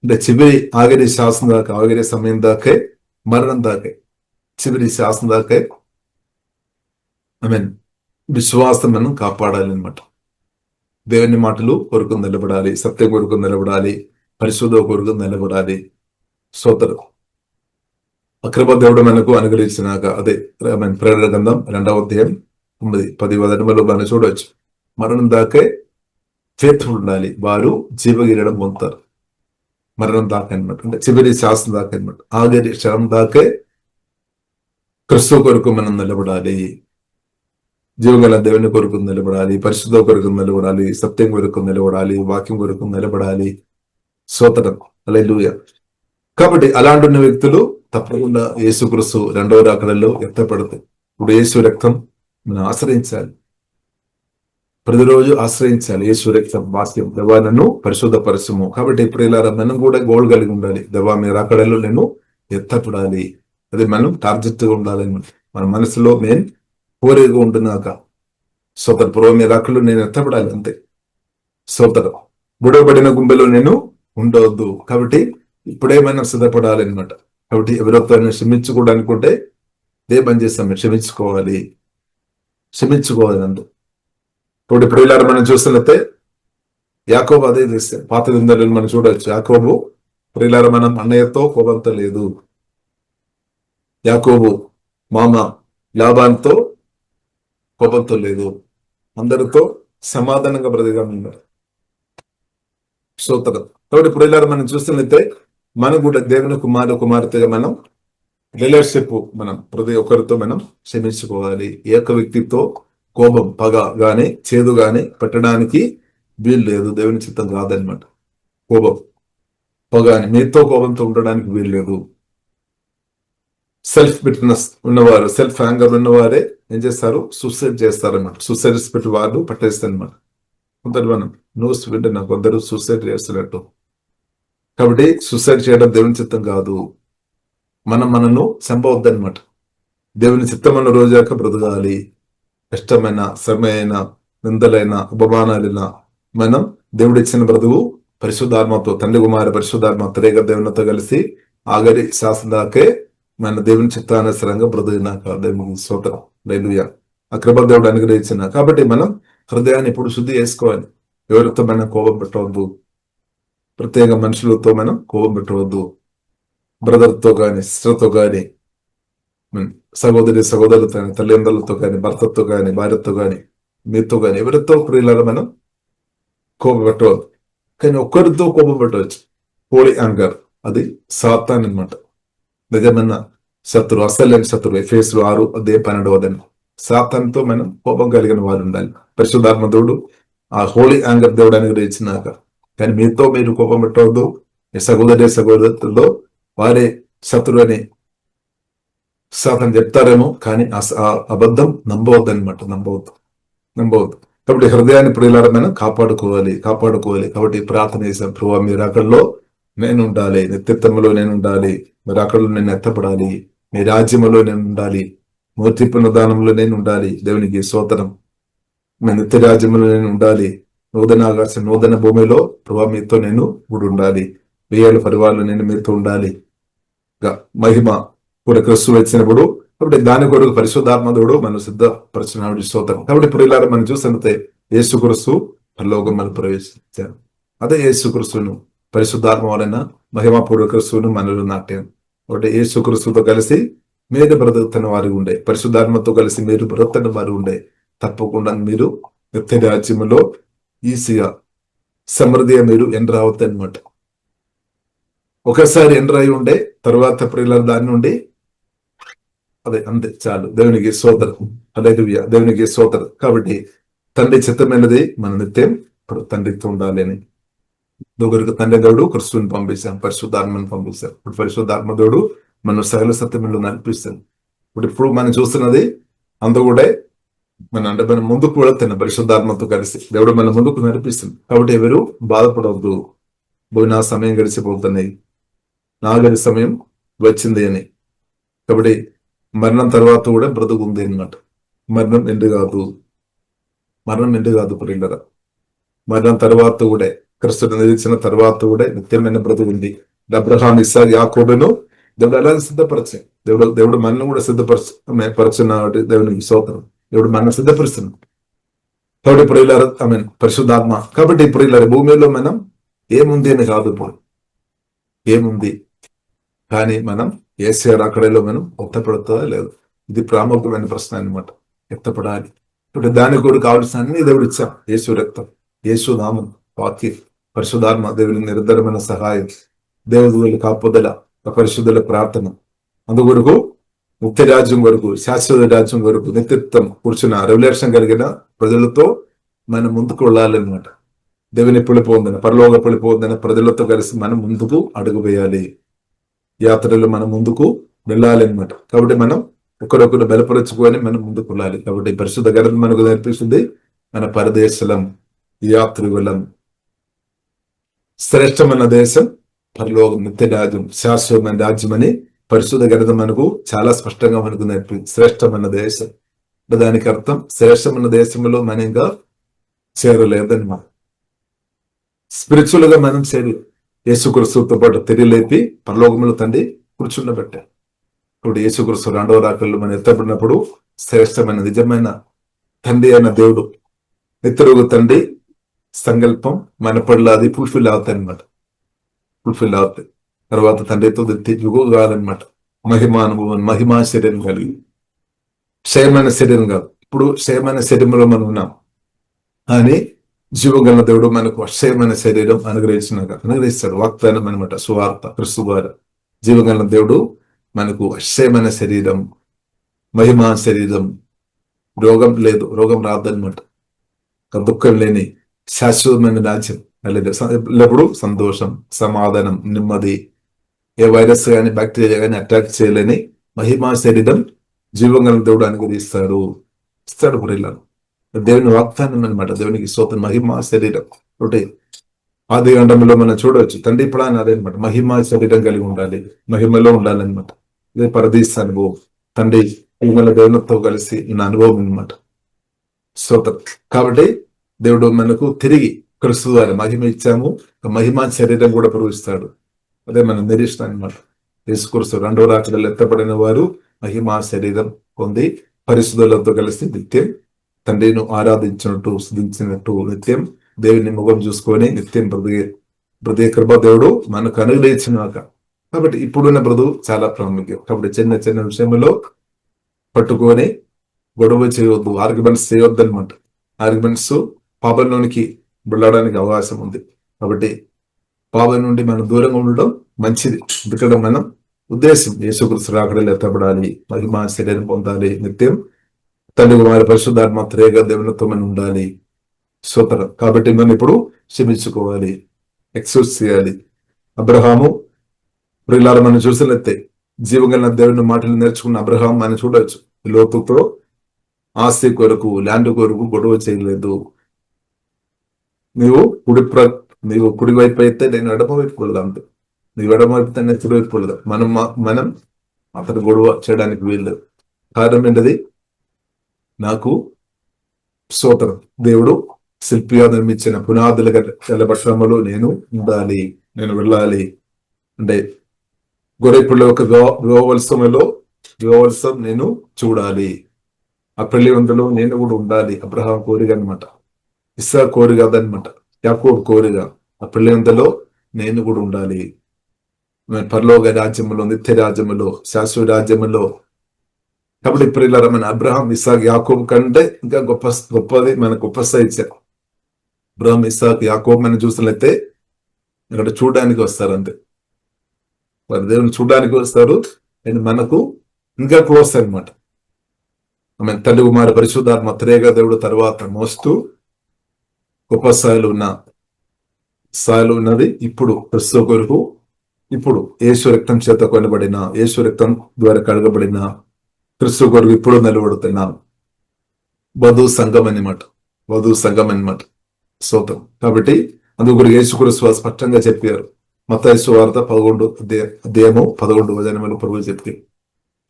అంటే చివరి ఆఖరి శాసనం దాకా, ఆఖరి సమయం దాకే, మరణం దాకే చివరి శ్వాసం దాకా విశ్వాసం మనం కాపాడాలి అనమాట. దేవుని మాటలు కొరకు నిలబడాలి, సత్యం కొరకు నిలబడాలి, పరిశుద్ధ కొరకు నిలబడాలి. స్తోత్రం. అకృప దేవుడు మనకు అనుగ్రహించినాక అదే ప్రేరణ గ్రంథం 2వ అధ్యాయం 9-10 వచనములు మనం చూడవచ్చు. మరణం దాకే ఫేత్ఫుల్ ఉండాలి, వారు జీవగిరడం పొందుతారు. మరణం దాకా అనమాట, అంటే చివరి శాస్త్రం దాకా అనమాట. ఆఖరి క్షణం దాకే క్రిస్తు కొరకు మనం నిలబడాలి, జీవగల దేవుని కొరకు నిలబడాలి, పరిశుద్ధ కొరకు నిలబడాలి, సత్యం కొరకు నిలబడాలి, వాక్యం కొరకు నిలబడాలి. స్తోత్రం. హల్లెలూయా. కాబట్టి అలాంటి ఉన్న వ్యక్తులు తప్పకుండా యేసుక్రీస్తు 2వ రాకడలో ఎత్తపడతాయి. ఇప్పుడు యేసు రక్తం మనం ఆశ్రయించాలి, ప్రతిరోజు ఆశ్రయించాలి. యేసు రక్తం వాక్యం, దేవా నన్ను పరిశుద్ధపరచుము. కాబట్టి ఇప్పుడు ఇలా మనం కూడా గోల్ కలిగి ఉండాలి. దేవా మీ రాకడలో నేను ఎత్తపడాలి, అది మనం టార్గెట్ గా ఉండాలి. మన మనసులో మెయిన్ కోరికగా ఉంటున్నాక సోదరు పూర్వ మీ రాకడలో నేను ఎత్తపడాలి, అంతే. సోదరు బుడబడిన గుండెలో నేను ఉండవద్దు. కాబట్టి ఇప్పుడే మనం సిద్ధపడాలి అనమాట. కాబట్టి ఎవరితో క్షమించుకోవడానికుంటే ఇదే పని చేస్తాం, క్షమించుకోవాలి అందు. ఇప్పుడు ఇప్పుడు ఇలా మనం చూస్తున్నట్టే యాకోబు అదే చేస్తే పాత నిందలను మనం చూడవచ్చు. యాకోబు ప్రియులార మనం అన్నయ్యతో కోపంతో లేదు, యాకోబు మామ లాబాన్తో కోపంతో లేదు, అందరితో సమాధానంగా బ్రతిగా ఉన్నారు. స్తోత్రం. కాబట్టి ఇప్పుడు ఇలా మనం చూస్తున్నట్టే మనం కూడా దేవుని కుమార్తెగా మనం రిలేషన్షిప్ మనం ప్రతి ఒక్కరితో మనం క్షమించుకోవాలి. ఏక వ్యక్తితో కోపం, పగ గాని చేదు గాని పెట్టడానికి వీలు లేదు, దేవుని చిత్తం కాదనమాట. కోపం, పగ అని మీతో కోపంతో ఉండడానికి వీలు లేదు. సెల్ఫ్ బిట్నెస్ ఉన్నవారు, సెల్ఫ్ యాంగర్ ఉన్నవారే ఏం చేస్తారు, సూసైడ్ చేస్తారన్నమాట. సూసైడ్ పెట్టి వాళ్ళు పట్టేస్తారనమాట. కొందరు మనం న్యూస్ వింటున్నా, కొందరు సూసైడ్ చేస్తున్నట్టు. కాబట్టి సూసైడ్ చేయడం దేవుని చిత్తం కాదు. మనను చంపవద్దనమాట. దేవుని చిత్తమైన రోజాక బ్రతకాలి. కష్టమైన, శ్రమైన, నిందలైన, ఉపమానాలైన మనం దేవుడు ఇచ్చిన బ్రతుకు పరిశుద్ధాత్మతో, తండ్రి కుమార పరిశుద్ధాత్మ త్రేక దేవునితో కలిసి ఆఖరి శాసన దాకే మన దేవుని చిత్తానుసరంగా బ్రతుకున్నాక దేవునికి స్తోత్రం. హల్లెలూయా. ఆ కృప దేవుడు అనుగ్రహించిన. కాబట్టి మనం హృదయాన్ని ఇప్పుడు శుద్ధి చేసుకోవాలి. ఎవరితో మనం కోపం పెట్టవద్దు, ప్రత్యేక మనుషులతో మనం కోపం పెట్టవద్దు. బ్రదర్తో కానీ, సిస్టర్తో కానీ, సహోదరులతో కానీ, తల్లిదండ్రులతో కానీ, భర్తతో కానీ, భార్యతో కానీ, మీతో కానీ, ఎవరితో ప్రియులారా మనం కోపం పెట్టవద్దు. కానీ ఒక్కరితో కోపం పెట్టవచ్చు. హోలీ యాంగర్, అది సాతాన్ అనమాట. నిజమైన శత్రు, అసలైన శత్రువు. ఎఫెసీయులు 6:12 సాతాన్తో మనం కోపం కలిగిన వారు ఉండాలి. పరిశుద్ధాత్మ దేవుడు ఆ హోలీ యాంగర్ దేవుడు అనుగ్రహించినాక. కానీ మీతో మీరు కోపం పెట్టవద్దు. మీ సహోదరులతో వారే శత్రువు అని సాతాను చెప్తారేమో, కానీ ఆ అబద్ధం నమ్మవద్దు అనమాట. నమ్మవద్దు. కాబట్టి హృదయాన్ని ప్రియులారా మనం కాపాడుకోవాలి. కాబట్టి ప్రార్థన చేశాం, ప్రభువా మీరు అక్కడలో నేను ఉండాలి, నిత్యత్వంలో నేను ఉండాలి, మీరు అక్కడలో నేను ఎత్తపడాలి, మీ రాజ్యంలో నేను ఉండాలి, మూర్తి పునర్దానంలో నేను ఉండాలి. దేవునికి స్తోత్రం. మీ నిత్య రాజ్యంలో నేను ఉండాలి, నూతన ఆకాశం నూతన భూమిలో ప్రభువా మీతో నేను ఇప్పుడు ఉండాలి, 1000 పరివారంలో నేను మీతో ఉండాలి. మహిమ కూడా క్రీస్తు వచ్చినప్పుడు, కాబట్టి దాని కొరకు పరిశుద్ధాత్మదుడు మనం సిద్ధపరచున్నాడు. స్తోత్రం. కాబట్టి ప్రియులారా మనం చూసినట్లయితే యేసుక్రీస్తు పరలోకం మనం ప్రవేశించారు. అదే యేసుక్రీస్తును పరిశుద్ధాత్మ వలన మహిమపూర్వ క్రీస్తును మనలో నాట్యం. ఒకటి యేసుక్రీస్తుతో కలిసి మీరు బ్రతుకుతున్న వారు ఉండే, పరిశుద్ధాత్మతో కలిసి మీరు బ్రతుకుతున్న వారు ఉండే, తప్పకుండా మీరు నిత్య రాజ్యములో ఈజీగా సమృద్ధిగా మీరు ఎంటర్ అవుతాయి అనమాట. ఒకసారి ఎంటర్ అయి ఉండే తర్వాత ప్రియుల దాని నుండి అదే అంతే చాలు. దేవునికి స్తోత్రం. హల్లెలూయా. దేవునికి స్తోత్రం. కాబట్టి తండ్రి చిత్తమైనది మన నిత్యం ఇప్పుడు తండ్రితో ఉండాలి అని దగ్గరకు తండ్రి దేవుడు క్రిస్తుని పంపిస్తాం, పరిశుద్ధాత్మను పంపిస్తాం. ఇప్పుడు పరిశుద్ధాత్మ దేవుడు మనం సకల సత్యములో నడిపిస్తాం. ఇప్పుడు మనం చూస్తున్నది అంత కూడా అంటే మనం ముందుకు వెళుతున్న పరిశుద్ధాత్మతో కలిసి దేవుడు మన ముందుకు నడిపిస్తుంది. కాబట్టి ఎవరు బాధపడవద్దు, నా సమయం గడిచిపోతున్నాయి, నా గడి సమయం వచ్చింది అని. కాబట్టి మరణం తర్వాత కూడా బ్రతుకు ఉంది అన్నమాట. మరణం ఎండు కాదు ప్రియులరా. మరణం తర్వాత కూడా క్రిస్తుని నిలిచిన తర్వాత కూడా నిత్యమైన బ్రతుకు ఉంది. అబ్రహాం, ఇస్సాకు, యాకోబును దేవుడు ఎలా సిద్ధపరచే దేవుడు మనల్ని కూడా పరచున్న దేవునికి స్తోత్రం. దేవుడు మనల్ని సిద్ధపరుస్తున్నాడు. కాబట్టి ప్రియులారా పరిశుద్ధాత్మ. కాబట్టి ప్రియులారా భూమిలో మనం ఏముంది అని కాదు, ఇప్పుడు ఏముంది, కానీ మనం యేసయ్య రాకడలో మనం ఎత్తపడుతుందా లేదు, ఇది ప్రాముఖ్యమైన ప్రశ్న అనమాట. ఎత్తపడాలి. ఇప్పుడు దానికి కూడా కావాల్సిన అన్ని దేవుడు ఇచ్చాం. యేసు రక్తం, యేసు నామం, వాక్యం, పరిశుద్ధాత్మ, దేవుని నిరంతరమైన సహాయం, దేవుని కాపుదల, పరిశుద్ధుల ప్రార్థన, అందుకొరకు ముఖ్య రాజ్యం వరకు, శాశ్వత రాజ్యం వరకు నిత్యత్వం కూర్చున్న రెవల్యూషన్ కలిగిన ప్రజలతో మనం ముందుకు వెళ్ళాలన్నమాట. దేవుని పిలిపోందని, పరలోక పిలిపోందని ప్రజలతో కలిసి మనం ముందుకు అడుగు వేయాలి. యాత్రలో మనం ముందుకు వెళ్ళాలి అనమాట. కాబట్టి మనం ఒకరొకరు బలపరచుకొని మనం ముందుకు వెళ్ళాలి. కాబట్టి పరిశుద్ధ గ్రంథం మనకు నేర్పిస్తుంది, మన పరదేశలం, యాత్రికులం, శ్రేష్టమైన దేశం, పరలోకం, నిత్య రాజ్యం, శాశ్వతమైన రాజ్యం అని పరిశుద్ధ గ్రంథం మనకు చాలా స్పష్టంగా మనకు నేర్పింది. శ్రేష్టమైన దేశం, దానికి అర్థం శ్రేష్టమైన దేశంలో మనం ఇంకా చేరలేదన్నమాట. స్పిరిచువల్ గా మనం చేరి యేసుక్రీస్తుతో పాటు తెలియలేపి పరలోకంలో తండ్రి కూర్చుండబెట్టారు. ఇప్పుడు యేసుక్రీస్తు రెండవ రాకల్లో మనం ఎత్తబడినప్పుడు శ్రేష్టమైన నిజమైన తండ్రి అయిన దేవుడు, నిత్యరోగు తండ్రి సంకల్పం మన పట్ల అది ఫుల్ఫిల్ అవుతాయి అనమాట. ఫుల్ఫిల్ అవుతాయి. తర్వాత తండ్రితో యుగాలన్నమాట. మహిమానుభవం, మహిమా శరీరం కలిగి, క్షయమైన శరీరం కాదు. ఇప్పుడు క్షయమైన శరీరంలో మనం ఉన్నాం, కానీ జీవగల దేవుడు మనకు అక్షయమైన శరీరం అనుగ్రహిస్తాడు. వాగ్దానం అనమాట, సువార్త, క్రీస్తు ద్వారా. జీవగల దేవుడు మనకు అక్షయమైన శరీరం, మహిమా శరీరం, రోగం లేదు, రోగం రాదనమాట, దుఃఖం లేని శాశ్వతమైన రాజ్యం, ఎల్లప్పుడూ సంతోషం, సమాధానం, నెమ్మది, ఏ వైరస్ కానీ బ్యాక్టీరియా కానీ అటాక్ చేయలేని మహిమా శరీరం జీవగల దేవుడు అనుగ్రహిస్తాడు, ఇస్తాడు. పురిల్లాను దేవుని వాగ్దానం అనమాట. దేవునికి స్తోత్రం. మహిమా శరీరం ఒకటి ఆది గంటంలో మనం చూడవచ్చు. తండ్రి ప్లాన్ అదేనమాట, మహిమా శరీరం కలిగి ఉండాలి, మహిమలో ఉండాలన్నమాట. ఇదే పరదీస అనుభవం, తండ్రి మహిమల దేవునితో కలిసి ఉన్న అనుభవం అనమాట. స్తోత్రం. కాబట్టి దేవుడు మనకు తిరిగి క్రీస్తు ద్వారా మహిమ ఇచ్చాము, మహిమా శరీరం కూడా ప్రవహిస్తాడు. అదే మనం నిరీక్షణ అనమాట. యేసుక్రీస్తు రెండవ రాకడలో ఎత్తబడిన వారు మహిమా శరీరం పొంది పరిశుద్ధులతో కలిసి నిత్యం తండ్రిను ఆరాధించినట్టు, స్తుతించినట్టు, నిత్యం దేవుని ముఖం చూసుకొని నిత్యం బ్రతికే కృప దేవుడు మనకు అనుగ్రహించినాక. కాబట్టి ఇప్పుడున్న బ్రతుకు చాలా ప్రాముఖ్యం. కాబట్టి చిన్న చిన్న విషయంలో పట్టుకొని గొడవ చేయవద్దు, ఆర్గ్యుమెంట్స్ చేయవద్దు అనమాట. ఆర్గ్యుమెంట్స్ పాపంలోనికి వెళ్ళడానికి అవకాశం ఉంది. కాబట్టి పాపం నుండి మనం దూరంగా ఉండడం మంచిది. ఎందుకంటే మనం ఉద్దేశం యేసుక్రీస్తు రాకడలో ఎత్తబడాలి, మహిమా శరీరం పొందాలి, నిత్యం తండ్రి కుమార పరిశుద్ధాత్మ త్రేగా దేవునితో మనం ఉండాలి. స్తోత్రం. కాబట్టి మనం ఇప్పుడు క్షమించుకోవాలి, ఎక్స్క్యూజ్ చేయాలి. అబ్రహాము ప్రియులారా మనం చూసినట్లయితే జీవగల దేవుని మాటలు నేర్చుకున్న అబ్రహాం మనం చూడవచ్చు. లోతుతో ఆస్తి కొరకు, ల్యాండ్ కొరకు గొడవ చేయలేదు. నీవు కుడి వైపు అయితే నేను ఎడమ వైపు వెళ్దాం, అంతే. నీవు ఎడమ వైపు అయితే నేను కుడి వైపు వెళ్దాం. మనం అతను గొడవ చేయడానికి వీళ్ళు. కారణం ఏంటది? నాకు స్తోత్రం, దేవుడు శిల్పిగా నిర్మించిన పునాదుల గల నేను ఉండాలి, నేను వెళ్ళాలి. అంటే గొర్రెపిల్ల ఒక వివాహోత్సవం నేను చూడాలి. ఆ పెళ్లి వందలో నేను కూడా ఉండాలి. అబ్రహాం కోరిక అనమాట, ఇస్సా కోరిక అదనమాట, యాకోబు కోరిక. ఆ పెళ్లి వందలో నేను కూడా ఉండాలి. పరలోక రాజ్యములో, నిత్య రాజ్యములో, శాశ్వత రాజ్యములో. కాబట్టి ప్రియులారా మన అబ్రహాం, ఇస్సాక్, యాకోబు కంటే ఇంకా గొప్పది మనకు గొప్ప ఇచ్చారు. అబ్రహాం, ఇస్సాక్, యాకోబు మనం చూసినట్లయితే ఇక్కడ చూడడానికి వస్తారు, అంతే. వారి దేవుని చూడడానికి వస్తారు, అండ్ మనకు ఇంకా క్లోజ్ అనమాట. ఆమె తండ్రి కుమార పరిశుద్ధాత్మ త్రేగా దేవుడు తర్వాత మోస్తూ గొప్ప స్థాయిలో ఉన్నది ఇప్పుడు క్రీస్తు కొరకు. ఇప్పుడు యేసు రక్తం చేత కొనబడిన, యేసు రక్తం ద్వారా కడగబడిన క్రీస్తు కొరకు ఇప్పుడు నిలబడుతున్నాం. వధువు సంఘం అన్నమాట, వధువు సంఘం అన్నమాట. స్తోత్రం. కాబట్టి అందుకు యేసుక్రీస్తు స్పష్టంగా చెప్పారు. మత్తయి సువార్త 11 ప్రభువు చెప్పి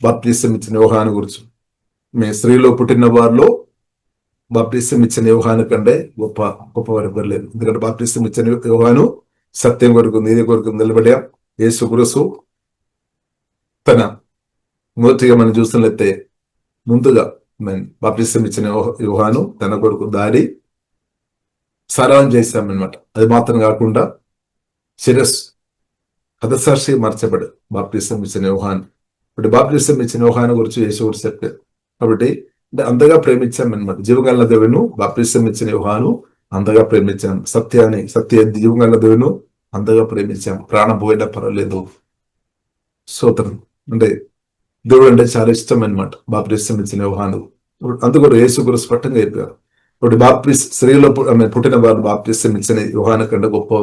బాప్టిసం ఇచ్చిన యోహాను గురించి, మీ స్త్రీలో పుట్టిన వారిలో బాప్టిసం ఇచ్చిన యోహాను కంటే గొప్పవారు ఎవరు లేదు. ఎందుకంటే బాప్టిసం ఇచ్చిన యోహాను సత్యం కొరకు, నీతి కొరకు నిలబడా. యేసుక్రీస్తు తన మొదటిగా మనం చూసినట్లయితే ముందుగా బాప్తిసం ఇచ్చిన యోహాను తన కొరకు దారి సరళం చేశామన్నమాట. అది మాత్రం కాకుండా శిరస్సు హతసాక్షి మార్చబడు బాప్తిసం ఇచ్చిన యోహాను. ఇప్పుడు బాప్తిసం ఇచ్చిన యోహాను గురించి యేసు గురించి చెప్పారు. కాబట్టి అంతగా ప్రేమించామన్నమాట. జీవగల దేవును బాప్తిసం ఇచ్చిన యోహాను అంతగా ప్రేమించాం. సత్య జీవగల దేవును అంతగా ప్రేమించాం. ప్రాణం పోయినా పర్వాలేదు. స్తోత్రం. అంటే దేవుడు అంటే చాలా ఇష్టం అనమాట బాప్తిసం ఇచ్చిన యోహాను. అందుకు యేసు గురించి స్పష్టంగా చెప్పారు. ఇప్పుడు స్త్రీలో పుట్టిన వారు బాప్తిసం ఇచ్చిన యోహాను కంటే గొప్ప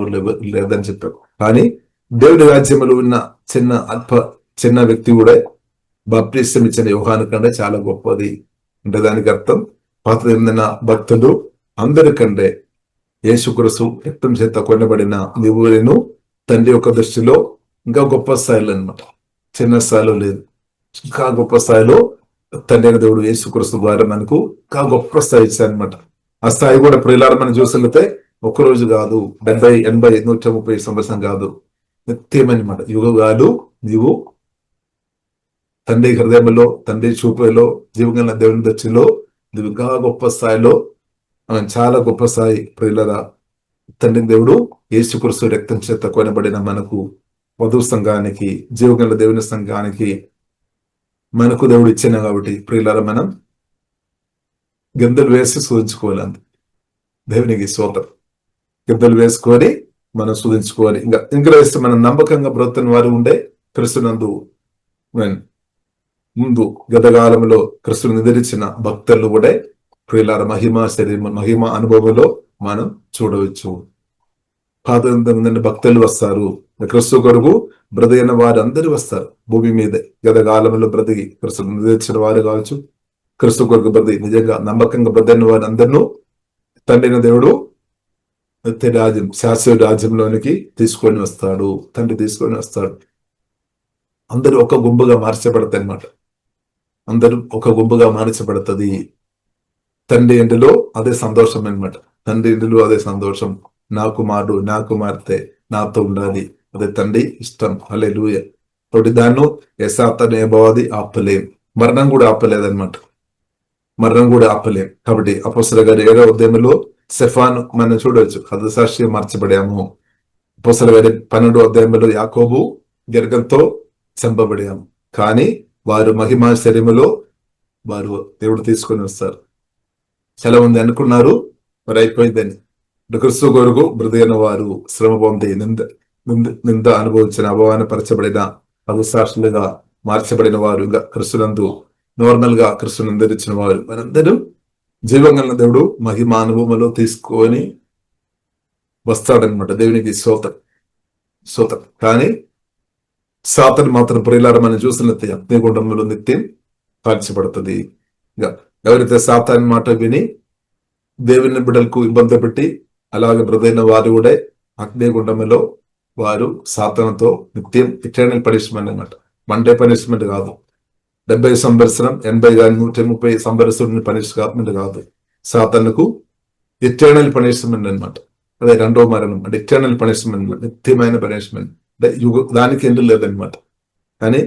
లేదని చెప్పారు. కానీ దేవుడి రాజ్యములో ఉన్న చిన్న వ్యక్తి కూడా బాప్తిసం ఇచ్చిన యోహాను కంటే చాలా గొప్పది. అంటే దానికి అర్థం పాత నిబంధన భక్తులు అందరికంటే యేసుక్రీస్తు రక్తం చేత కొనబడిన దేవుని తండ్రి యొక్క దృష్టిలో ఇంకా గొప్ప స్థాయిలో అనమాట. చిన్న స్థాయిలో లేదు, ఇంకా గొప్ప స్థాయిలో తండ్రి అయిన దేవుడు యేసుక్రీస్తు ద్వారా మనకు ఇంకా గొప్ప స్థాయి ఇచ్చారనమాట. ఆ స్థాయి కూడా ప్రియులారా మనం చూసినట్లయితే ఒక్కరోజు కాదు, 70, 80, 130 సంవత్సరం కాదు, నిత్యమనమాట. యుగాలు నీవు తండ్రి హృదయంలో, తండ్రి చూపులో, జీవగల దేవుని దృష్టిలో నువ్వు ఇంకా గొప్ప స్థాయిలో, చాలా గొప్ప స్థాయి ప్రియులరా. తండ్రి దేవుడు యేసుక్రీస్తు రక్తం చేత కొనబడిన మనకు వధువు సంఘానికి, జీవగల దేవుని సంఘానికి మనకు దేవుడు ఇచ్చిన కాబట్టి ప్రియులరా మనం గందలు వేసి శోధించుకోవాలి. దేవునికి స్తోత్రం. గందలు వేసుకొని మనం శోధించుకోవాలి. ఇంకా వేస్తే మనం నమ్మకంగా బ్రతుకుని వారు ఉండే క్రీస్తునందు ముందు గతకాలంలో క్రీస్తుని నిద్రించిన భక్తులు కూడా ప్రియులార మహిమ అనుభవంలో మనం చూడవచ్చు. పాత భక్తులు వస్తారు, క్రీస్తు కొరకు బ్రతికిన వారు అందరూ వస్తారు భూమి మీద. గతకాలంలో బ్రతికి క్రీస్తుని నిద్రించిన వారు కావచ్చు, క్రీస్తు కొరకు బ్రతికి నిజంగా నమ్మకంగా బ్రతికిన వారు అందరినూ తండ్రి దేవుడు నిత్య రాజ్యం, శాశ్వత రాజ్యంలోనికి తీసుకొని వస్తాడు. తండ్రి తీసుకొని వస్తాడు. అందరూ ఒక గుంపుగా మార్చబడతాయి అన్నమాట. అందరూ ఒక గుంపుగా మార్చబడుతుంది. తండ్రి ఇంటిలో అదే సంతోషం అనమాట. తండ్రి ఇంటిలో అదే సంతోషం. నా కుమారుడు, నా కుమార్తె నాతో ఉండాలి, అదే తండ్రి ఇష్టం. హల్లెలూయా. కాబట్టి దాన్ని యసాతనే బాధి ఆపలేం, మరణం కూడా ఆపలేదన్నమాట. మరణం కూడా ఆపలేం. కాబట్టి అపోస్తలుల గారి 7వ అధ్యాయంలో సెఫాను మనం చూడవచ్చు, హతసాక్షిగా మార్చబడాము. అపోస్తలుల గారి 12వ అధ్యాయంలో యాకోబు గెరగంతో చంపబడాము. కానీ వారు మహిమా శరీరములో వారు దేవుడు తీసుకొని వస్తారు. చాలా మంది అనుకున్నారు మరి అయిపోయిందని. క్రీస్తు కొరకు బ్రతికిన వారు శ్రమ పొంది నింద అనుభవించిన, అవమానపరచబడిన, హతసాక్షులుగా మార్చబడిన వారు, ఇంకా క్రీస్తునందు నార్మల్ గా క్రీస్తుని అందరించిన వారు మనందరూ జీవంగల దేవుడు మహిమ అనుభవంలో తీసుకొని వస్తాడనమాట. దేవునికి స్తోత్రం. కానీ సాతాను మాత్రం ప్రియులారా మనం చూసినట్లయితే అగ్నిగుండంలో నిత్యం కాల్చబడుతుంది. ఇంకా ఎవరైతే సాతాను మాట విని దేవుని బిడ్డలకు ఇబ్బంది పెట్టి అలాగే బ్రదైన వారు కూడా అగ్నిగుండంలో వారు సాతానుతో నిత్యం ఇటర్నల్ పనిష్మెంట్ అన్నమాట. వన్ డే పనిష్మెంట్ కాదు, 70 సంవత్సరం, 80 కానీ 130 సంవత్సరం పనిష్మెంట్ కాదు. సాతానుకు ఇటర్నల్ పనిష్మెంట్ అనమాట. అదే రెండో మరణం అంటే ఇటర్నల్ పనిష్మెంట్, నిత్యమైన పనిష్మెంట్. అంటే దానికి ఎందు లేదనమాట. కానీ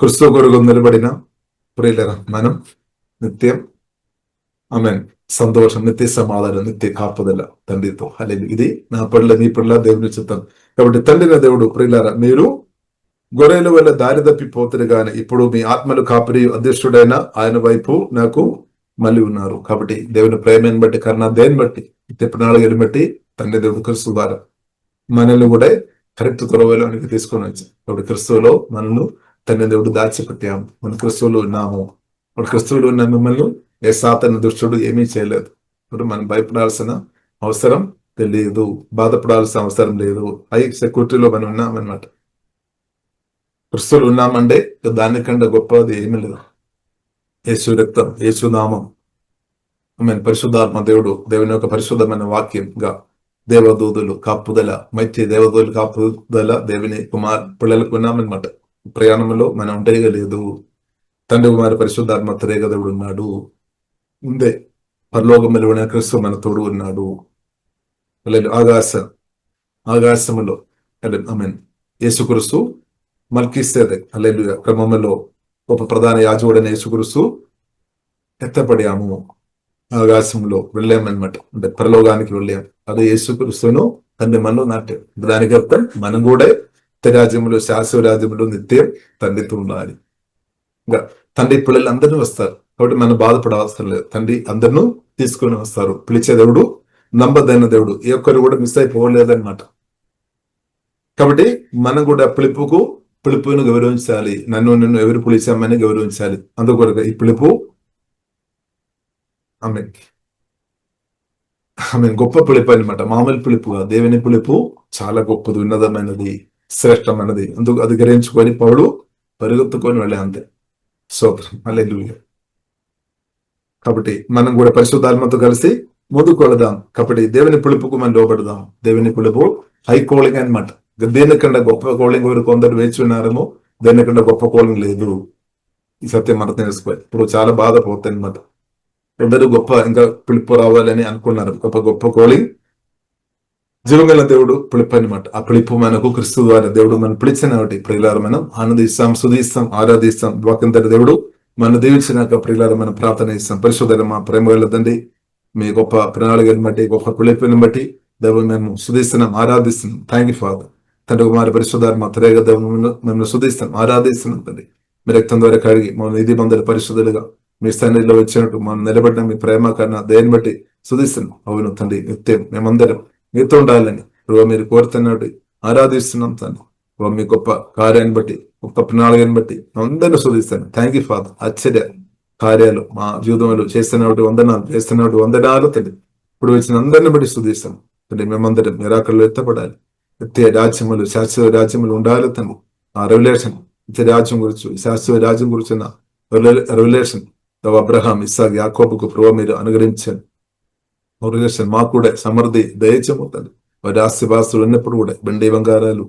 క్రీస్తు కొరకు నిలబడిన ప్రియులరా మనం నిత్యం ఆమెన్ సంతోషం, నిత్య సమాధానం, నిత్య కాపుదల తండ్రితో. హల్లెలూయా. ఇది నా పట్ల నీ పట్ల దేవుని చిత్తం. కాబట్టి తండ్రిన దేవుడు ప్రియులారా మీరు గొర్రెల వల్ల దారి తప్పిపోతుంది కానీ ఇప్పుడు మీ ఆత్మలు కాపరి అదృష్టుడైన ఆయన వైపు నాకు మళ్ళీ ఉన్నారు. కాబట్టి దేవుని ప్రేమను బట్టి, కరుణ దేని బట్టి, ప్రణాళికను బట్టి తండ్రి దేవుడు క్రీస్తు ద్వారా మనల్ని కూడా కరెక్ట్ త్వరలోనికి తీసుకొని వచ్చాం. కాబట్టి క్రీస్తువులో మనల్ని తండ్రి దేవుడు దాచిపెట్టాము. మన క్రీస్తువులో ఉన్నాము. ఇప్పుడు క్రీస్తువులో ఉన్న మిమ్మల్ని ఏ సాతాను దుష్టుడు ఏమీ చేయలేదు. ఇప్పుడు మనం భయపడాల్సిన అవసరం తెలియదు, బాధపడాల్సిన అవసరం లేదు. హై సెక్యూరిటీలో మనం ఉన్నామన్నమాట. క్రీస్తువులో ఉన్నామంటే దానికంటే గొప్పది ఏమీ లేదు. యేసు రక్తం, యేసు నామం, పరిశుద్ధాత్మ దేవుడు, దేవుని యొక్క పరిశుద్ధమైన వాక్యంగా దేవదూతులు కాపుదల, మంచి దేవదూతులు కాపుదల దేవుని పిల్లలకు ఉన్నామన్నమాట. ప్రయాణంలో మనం ఉండేయలేదు. తండ్రి కుమారి పరిశుద్ధాత్మ త్రేగ దేవుడు ఉన్నాడు. ముందే పరలోకములో క్రీస్తు మన తోడు ఉన్నాడు. ఆకాశములో యేసుక్రీస్తు మల్కీసెదెక్ హల్లెలూయా క్రమంలో గొప్ప ప్రధాన యాజకుడైన యేసుక్రీస్తు ఎత్తపడాము, ఆకాశంలో వెళ్ళామన్నమాట. అంటే పరలోకానికి వెళ్ళాము. అదే యేసుక్రీస్తును తండ్రి మనలో నాటాడు. దానికి అర్థం మనం కూడా నిత్యరాజ్యములు, శాశ్వత రాజ్యములు నిత్యం తండ్రితో ఉండాలి. ఇంకా తండ్రి పిల్లలు అందరినీ వస్తారు కాబట్టి మనం బాధపడవసరం లేదు. తండ్రి అందరినూ తీసుకొని వస్తారు. పిలిచే దేవుడు నమ్మదైన దేవుడు, ఏ ఒక్కరు కూడా మిస్ అయిపోలేదన్నమాట. కాబట్టి మనం కూడా పిలుపును గౌరవించాలి. నిన్ను ఎవరు పిలిచామని గౌరవించాలి. అందుకొరకు ఈ పిలుపు ఆమె గొప్ప పిలుపు అనమాట. మామూలు పిలుపు, దేవుని పిలుపు చాలా గొప్పది, ఉన్నతమైనది, శ్రేష్టమైనది. అందుకు అది గ్రహించుకొని పౌలు పరిగెత్తుకొని వెళ్ళే అంతే. స్తోత్రం హల్లెలూయా. కాబట్టి మనం కూడా పరిశుద్ధాత్మతో కలిసి ముందుకు వెళదాం. కాబట్టి దేవుని పిలుపుకు మనం లోబడదాం. దేవుని పిలుపు హై కాలింగ్ అనమాట. దేనికన్నా గొప్ప కాలింగ్ ఎవరు కొందరు వేచి ఉన్నారేమో, దేనికన్నా గొప్ప కాలింగ్ లేదు. ఈ సత్యం మనం తెలుసుకోవాలి. ఇప్పుడు చాలా బాధపోతాయి అనమాట. అందరూ గొప్ప ఇంకా పిలుపు రావాలని అనుకున్నారు. గొప్ప కాలింగ్ జీవగల దేవుడు పిలుపు అనమాట. ఆ పిలుపు మనకు క్రీస్తు ద్వారా దేవుడు మనం పిలిచిన ఒకటి ప్రియులారా, మనం ఆనందిస్తాం, స్తుతిస్తాం, ఆరాధిస్తాం. వాక్యంతటి దేవుడు మన దీవించినాక ప్రియులారా మనం ప్రార్థన ఇస్తాం. పరిశుద్ధ మా ప్రేమ వెళ్ళదండి, మీ గొప్ప ప్రణాళికను బట్టి, గొప్ప పిలుపుని బట్టి దేవుడు మేము స్తుతిస్తున్నాం, ఆరాధిస్తున్నాం. Thank you father. తండ్రి కుమారి పరిశుద్ధాత్మ త్రేగ దేవుడు మేము స్తుతిస్తాం, ఆరాధిస్తున్నాం. తండ్రి మీ రక్తం ద్వారా కడిగి మన నిధి మందరి పరిశుద్ధులుగా మీ స్థానంలో వచ్చినట్టు మనం నిలబడిన మీ ప్రేమ కన్నా దేని బట్టి స్తుతిస్తున్నాం. అవును తండ్రి, నిత్యం మేమందరం మీతో ఉండాలని మీరు కోరుతున్నట్టు ఆరాధిస్తున్నాం. తండ్రి మీ గొప్ప కార్యాన్ని బట్టి, గొప్ప ప్రణాళికను బట్టి అందరిని స్తుతిస్తాను. Thank you father. ఆశ్చర్య కార్యాలు మా జీవితంలో చేస్తున్నట్టు వందనాలు తండ్రి. ఇప్పుడు వచ్చిన అందరిని బట్టి స్తుతిస్తాం. తండ్రి మేమందరం నిరాకరలో ఎత్తపడాలి. నిత్య రాజ్యములు, శాశ్వత రాజ్యములు ఉండాలి తండ్రి. ఆ రెవల్యూషన్ నిత్య రాజ్యం గురించి, శాశ్వత రాజ్యం గురించిన రెవల్యూషన్ అబ్రహాం, ఇస్సాక్, యాకోబుకు ప్రభు మీరు అనుగ్రహించండి. మాకు కూడా సమృద్ధి దయచేమవుతుంది. వారి ఆస్తిపాస్తులు ఉన్నప్పుడు కూడా, బండి బంగారాలు,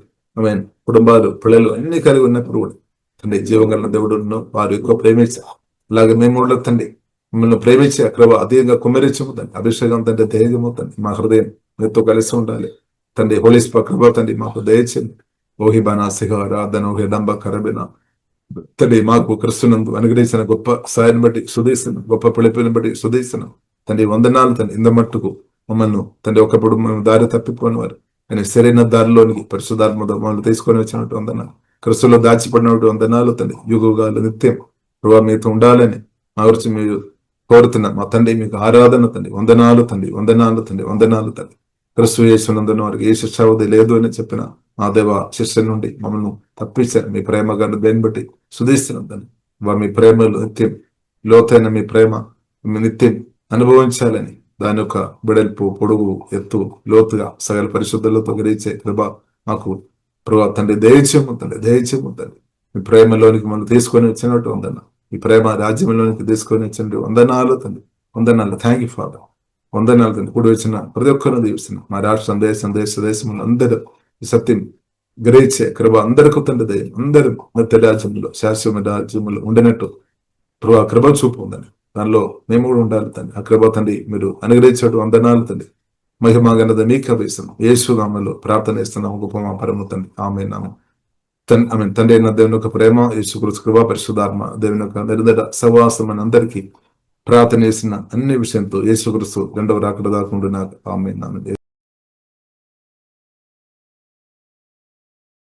కుటుంబాలు, పిల్లలు అన్ని కలిగి ఉన్నప్పుడు కూడా తండ్రి జీవగల దేవుడును వారు ఎక్కువ ప్రేమించారు. అలాగే మేము కూడా తండ్రి మిమ్మల్ని ప్రేమించి అక్కడ అధికంగా కుమ్మరించమవుతుంది. అభిషేకం తండ్రి ధైర్యమవుతుంది. మా హృదయం మీతో కలిసి ఉండాలి తండ్రి. హోలీస్ కృప తండ్రి మాకు దయచేయండి. ఓహిబానా సిహారాధన ఓహి డంబ కరబిన తండ్రి మాకు క్రిస్తునందు అనుగ్రహించిన గొప్ప సాయాన్ని బట్టి స్తుతిస్తున్నాం, గొప్ప పిలుపుని బట్టి స్తుతిస్తున్నాం. తండ్రి వందనాలు తండ్రి. ఇంత మట్టుకు మమ్మల్ని తండ్రి ఒకప్పుడు మేము దారి తప్పిపోయిన వారు కానీ సరైన దారిలోనికి పరిశుద్ధాత్మతో మమ్మల్ని తీసుకొని వచ్చినట్టు వందనాలు. క్రిస్తులో దాచిపడినట్టు వందనాలు తండ్రి. యుగాలు నిత్యం ప్రభావ మీతో ఉండాలని మా గురించి మీరు కోరుతున్నాం. మా తండ్రి మీకు ఆరాధన తండ్రి. వందనాలు తండ్రి, వందనాలు తండ్రి, వందనాలు తండ్రి. క్రిస్తు యేసునందున వారికి ఏ శిక్షావధి లేదు అని చెప్పిన మా దేవ శిష్య నుండి మమ్మల్ని తప్పించారు. మీ ప్రేమ గారిని దేని బట్టి సుధిస్తున్నాం తండ్రి. మీ ప్రేమలు నిత్యం, లోతైన మీ ప్రేమ నిత్యం అనుభవించాలని దాని యొక్క బిడల్పు, పొడుగు, ఎత్తు, లోతుగా సగల పరిశుద్ధులతో గ్రహించే కృప మాకు ప్రభావ తండ్రి దయచేయము తండ్రి. మీ ప్రేమలోనికి మనం తీసుకొని వచ్చినట్టు వందన, ఈ ప్రేమ రాజ్యంలోనికి తీసుకొని వచ్చినట్టు వందనాలు తండ్రి. వందనాలు. Thank you father. వందనాలు తండ్రి. కూడి వచ్చిన ప్రతి ఒక్కరిని దీవిస్తున్నాం. మా రాష్ట్రం, దేశములు అందరూ ఈ సత్యం గ్రహించే కృప అందరికీ తండ్రి దయ. అందరూ నిత్య రాజ్యంలో, శాశ్వత రాజ్యంలో ఉండినట్టు ప్రభావ కృప చూపు ఉందని దానిలో మేము కూడా ఉండాలి తండ్రి. ఆ కృప తండ్రి మీరు అనుగ్రహించడం వందనాలు తండ్రి. మహిమాగనద మీకు అభిస్తున్నాం. యేసు నామములో ప్రార్థన చేస్తున్నాం గొప్ప మా పరమ తండ్రి. ఆమేన్. తండ్రి అయిన దేవుని యొక్క ప్రేమ, యేసుక్రీస్తు కృప, పరిశుద్ధాత్మ దేవుని యొక్క నిరంతర సహవాసం అని అందరికీ ప్రార్థన చేసిన అన్ని విషయంతో యేసుక్రీస్తు రెండవ రాకడ దాకా ఉండును. ఆమేన్.